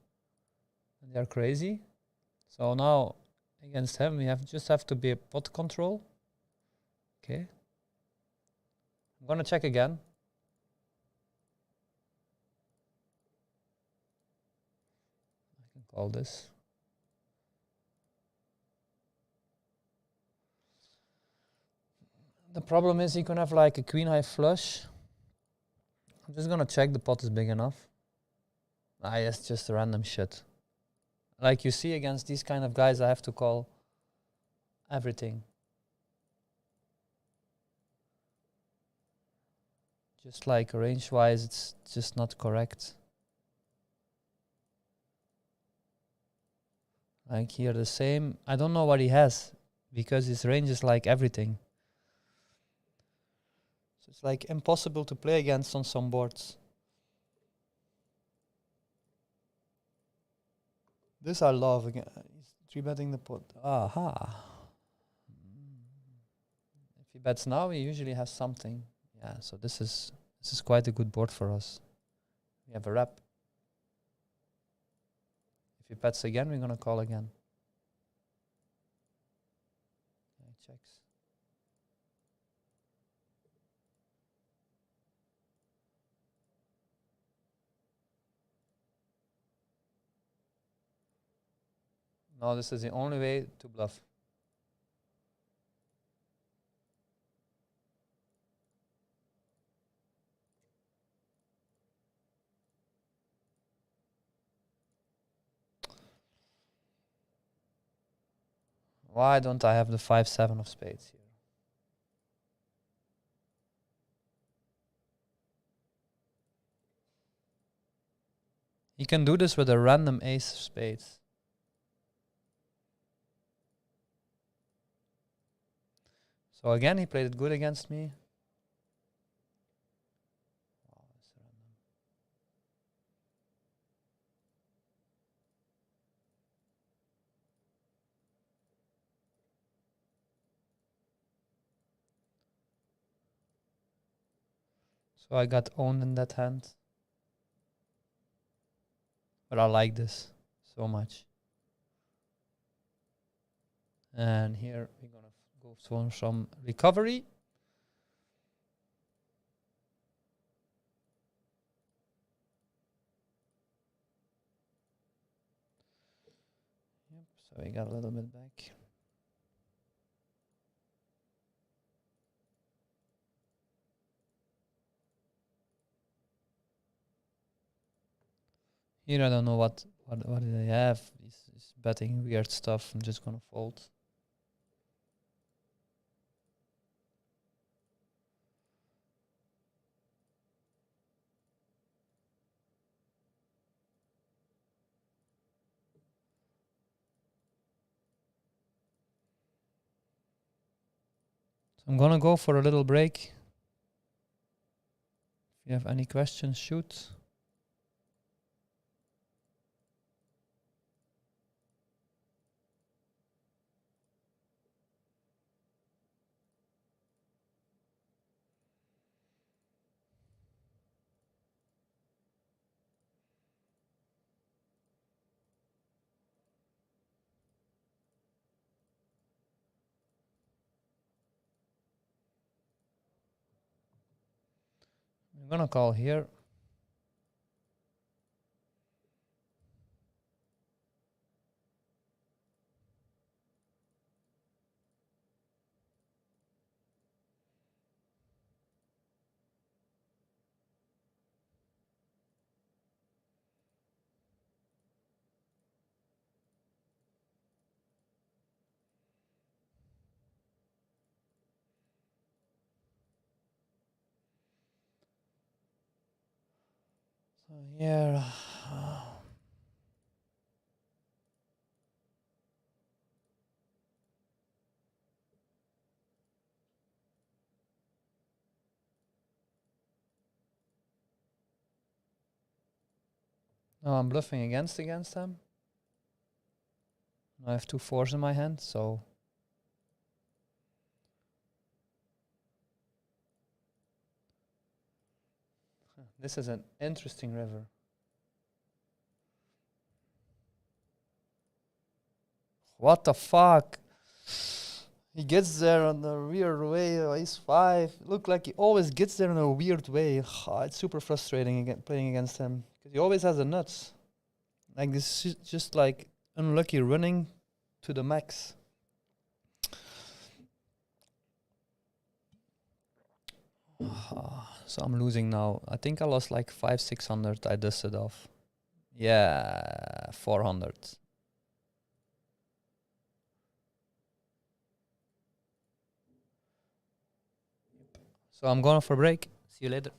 And they're crazy. So now against him, we just have to be a pot control. Okay. I'm gonna check again. I can call this. The problem is he can have like a queen high flush. I'm just gonna check the pot is big enough. Ah, it's just random shit. Like you see against these kind of guys, I have to call everything. Just like range-wise, it's just not correct. Like here the same. I don't know what he has because his range is like everything. So it's like impossible to play against on some boards. This I love again. He's 3-betting the pot. Aha. If he bets now, he usually has something. Yeah, so this is quite a good board for us. We have a wrap. If he bets again, we're gonna call again. Yeah, he checks. No, this is the only way to bluff. Why don't I have the 5-7 of spades here? He can do this with a random ace of spades. So again, he played it good against me. So I got owned in that hand. But I like this so much. And here we're going to go for some recovery. Yep, so we got a little bit back. Here I don't know what did I have. He's betting weird stuff. I'm just going to fold. So I'm going to go for a little break. If you have any questions, shoot. I'm gonna call here. So here. No, I'm bluffing against them. I have 2 4s in my hand, so this is an interesting river. What the fuck? He gets there on a weird way. Ace 5. Look like he always gets there in a weird way. It's super frustrating playing against him because he always has the nuts. Like this is just like unlucky running to the max. So I'm losing now. I think I lost like 500-600. I dusted off. Yeah, 400. So I'm going for a break. See you later.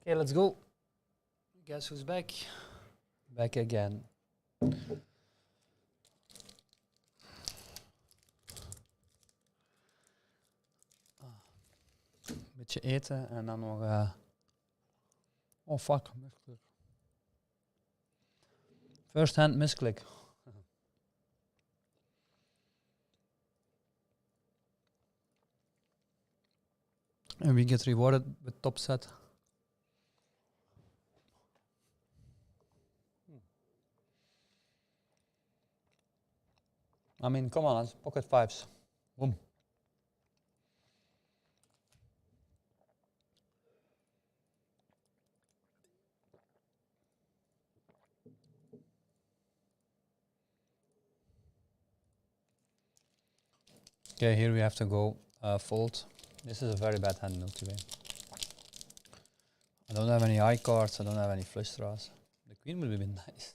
Okay, let's go. Guess who's back? Back again. Beetje eten en dan nog... Oh fuck, misklik. First hand misklik. And we get rewarded with top set. I mean, come on, it's pocket fives. Boom. Okay, here we have to go fold. This is a very bad hand multi-way. I don't have any high cards, I don't have any flush draws. The queen will be nice.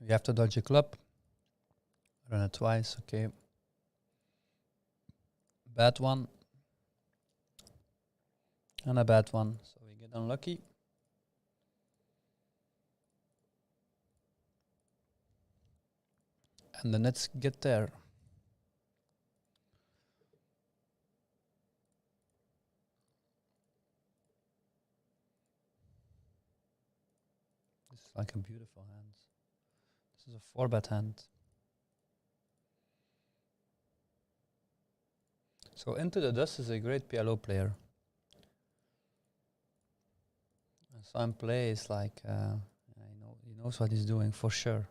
We have to dodge a club. Run it twice, okay. Bad one. And a bad one, so we get unlucky. And the nets get there. This is like a beautiful hand. This is a 4-bet hand. So Into the Dust is a great PLO player. I saw him play, it's like, he knows what he's doing for sure.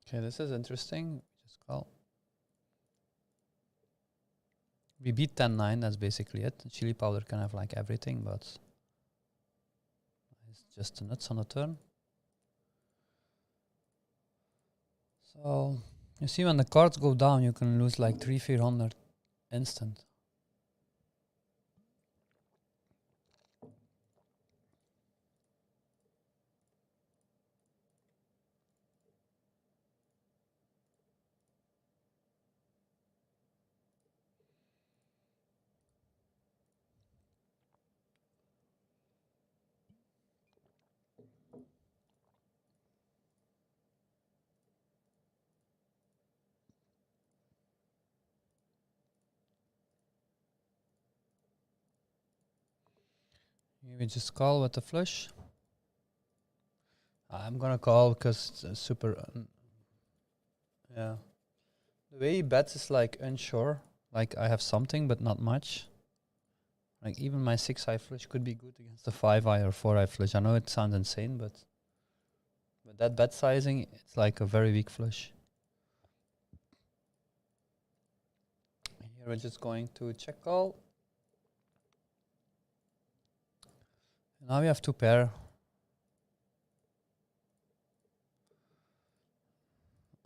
Okay, this is interesting. Just call. We beat 10-9, that's basically it. Chili powder can have like everything, but it's just the nuts on the turn. So, you see when the cards go down, you can lose like 300-400 instant. We just call with the flush. I'm gonna call because it's super. Yeah. The way he bets is like unsure. Like I have something, but not much. Like even my 6-eye flush could be good against the 5-eye or 4-eye flush. I know it sounds insane, but that bet sizing, it's like a very weak flush. Here we're just going to check call. Now we have 2 pair.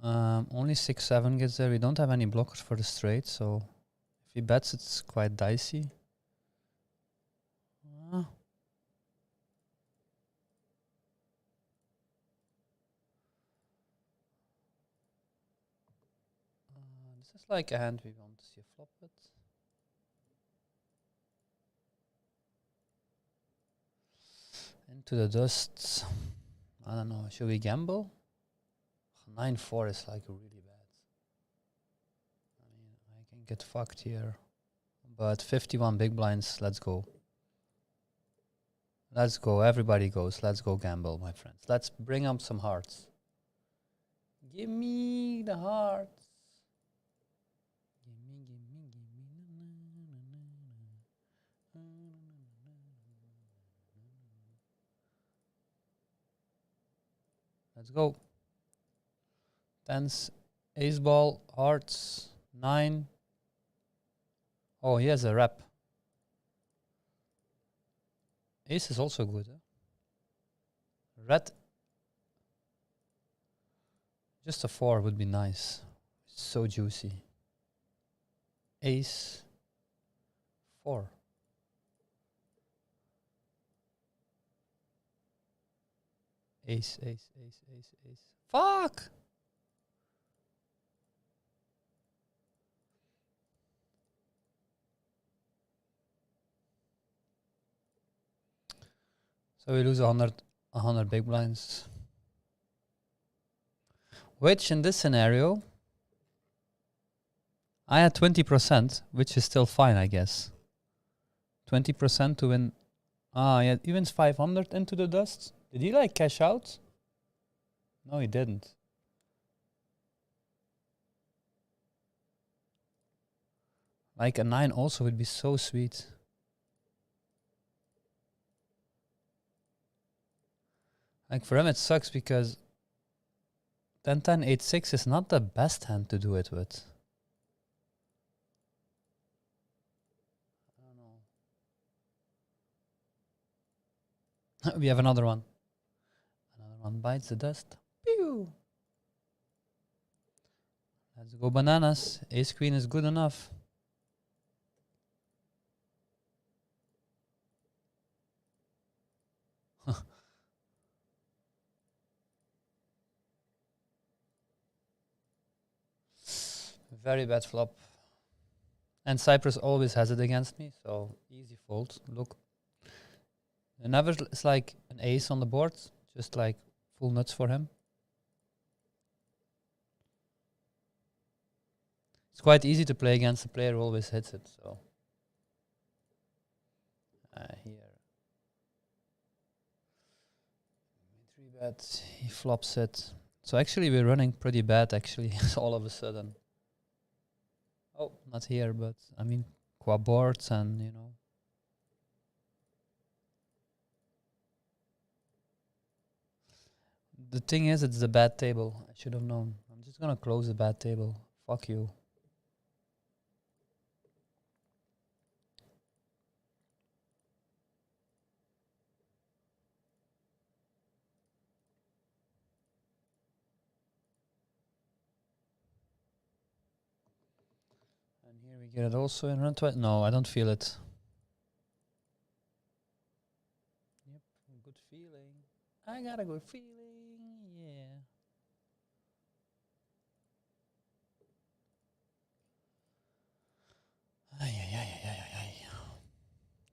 Only 6-7 gets there. We don't have any blockers for the straight, so if he bets, it's quite dicey. This is like a hand we want to see a flop with. Into the Dust. I don't know. Should we gamble? 9-4 is like really bad. I mean, I can get fucked here. But 51 big blinds. Let's go. Let's go. Everybody goes. Let's go gamble, my friends. Let's bring up some hearts. Give me the hearts. Give me. Let's go. Tens, ace ball, hearts, 9. Oh, he has a rep. Ace is also good. Huh? Red. Just a 4 would be nice. So juicy. Ace, 4. Ace, ace, ace, ace, ace. Fuck! So we lose 100 big blinds. Which in this scenario, I had 20%, which is still fine, I guess. 20% to win. Ah, yeah, he wins 500 into the dust. Did he like cash out? No, he didn't. Like a 9 also would be so sweet. Like for him it sucks because 10-10, 8-6 is not the best hand to do it with. I don't know. We have another one. Another one bites the dust. Pew! Let's go bananas. Ace queen is good enough. Very bad flop. And Cyprus always has it against me, so easy fold. Look. Never it's like an ace on the board, just like full nuts for him. It's quite easy to play against a player who always hits it, so. Here. 3-bet, he flops it. So actually we're running pretty bad actually, all of a sudden. Oh, not here, but I mean, quad boards and, you know. The thing is, it's the bad table. I should have known. I'm just gonna close the bad table. Fuck you. And here we get it also in run 20. No, I don't feel it. Yep, good feeling. I got a good feeling, yeah.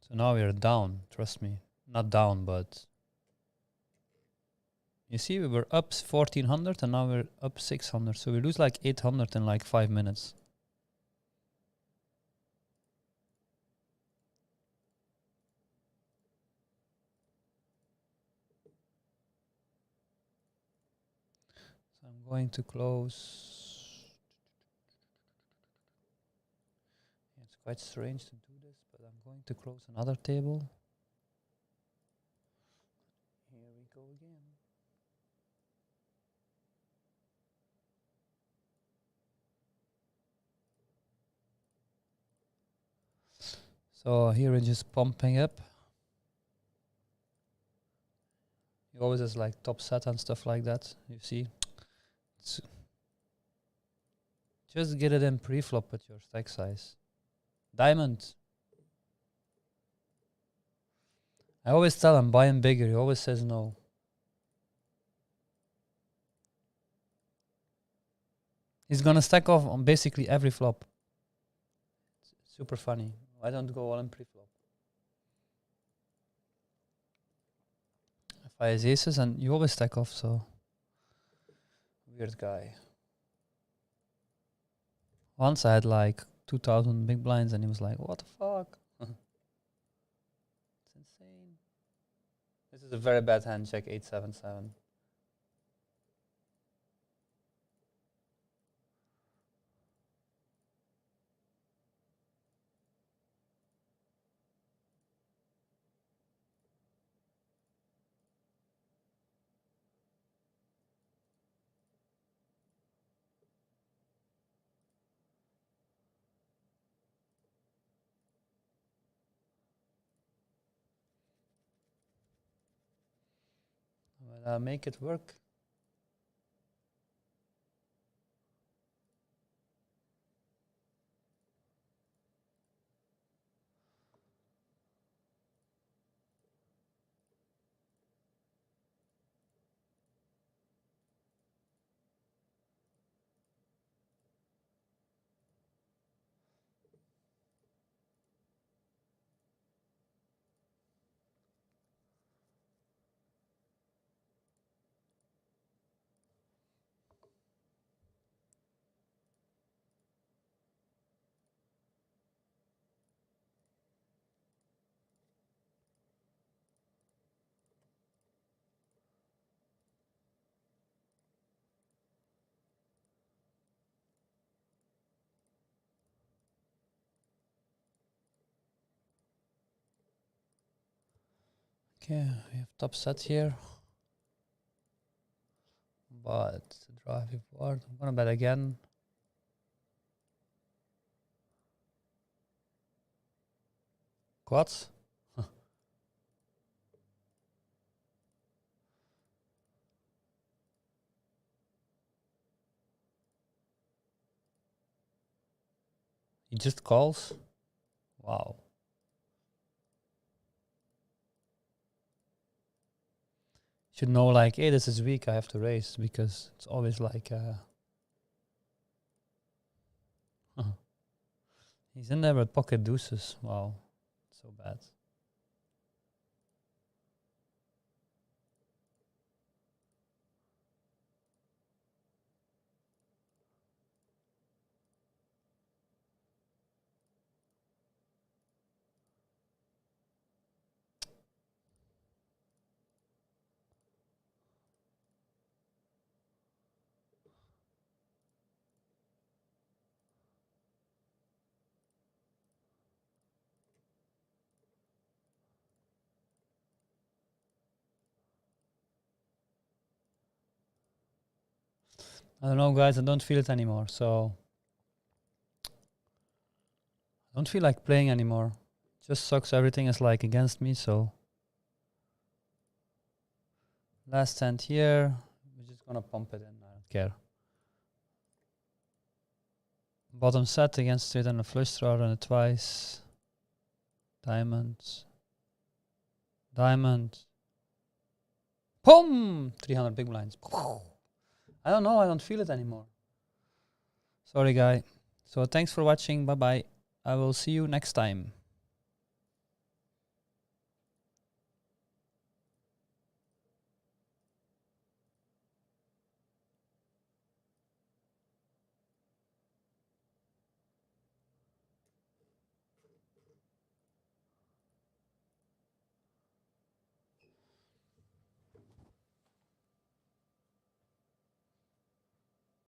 So now we're down, trust me. Not down, but... You see, we were up 1400 and now we're up 600. So we lose like 800 in like 5 minutes. So I'm going to close. It's quite strange to do this, but I'm going to close another table. Here we go again. So here we're just pumping up. He always has like top set and stuff like that, you see. Just get it in pre-flop with your stack size. Diamond. I always tell him buy him bigger. He always says no. He's gonna stack off on basically every flop. It's super funny. I don't go all in pre-flop. If I has aces and you always stack off, so weird guy. Once I had like 2,000 big blinds and he was like, what the fuck? It's insane. This is a very bad hand, check 877. But I'll make it work. Okay, we have top set here. But drive forward. I'm gonna bet again. Quads. He just calls. Wow. Should know like, hey, this is weak. I have to raise because it's always like. He's in there with pocket deuces. Wow, so bad. I don't know, guys. I don't feel it anymore. So I don't feel like playing anymore. Just sucks. Everything is like against me. So last hand here. We're just gonna pump it in. I don't care. Bottom set against straight and a flush draw. Run it twice. Diamonds. Diamond. Boom! 300 big blinds. I don't know. I don't feel it anymore. Sorry, guy. So thanks for watching. Bye-bye. I will see you next time.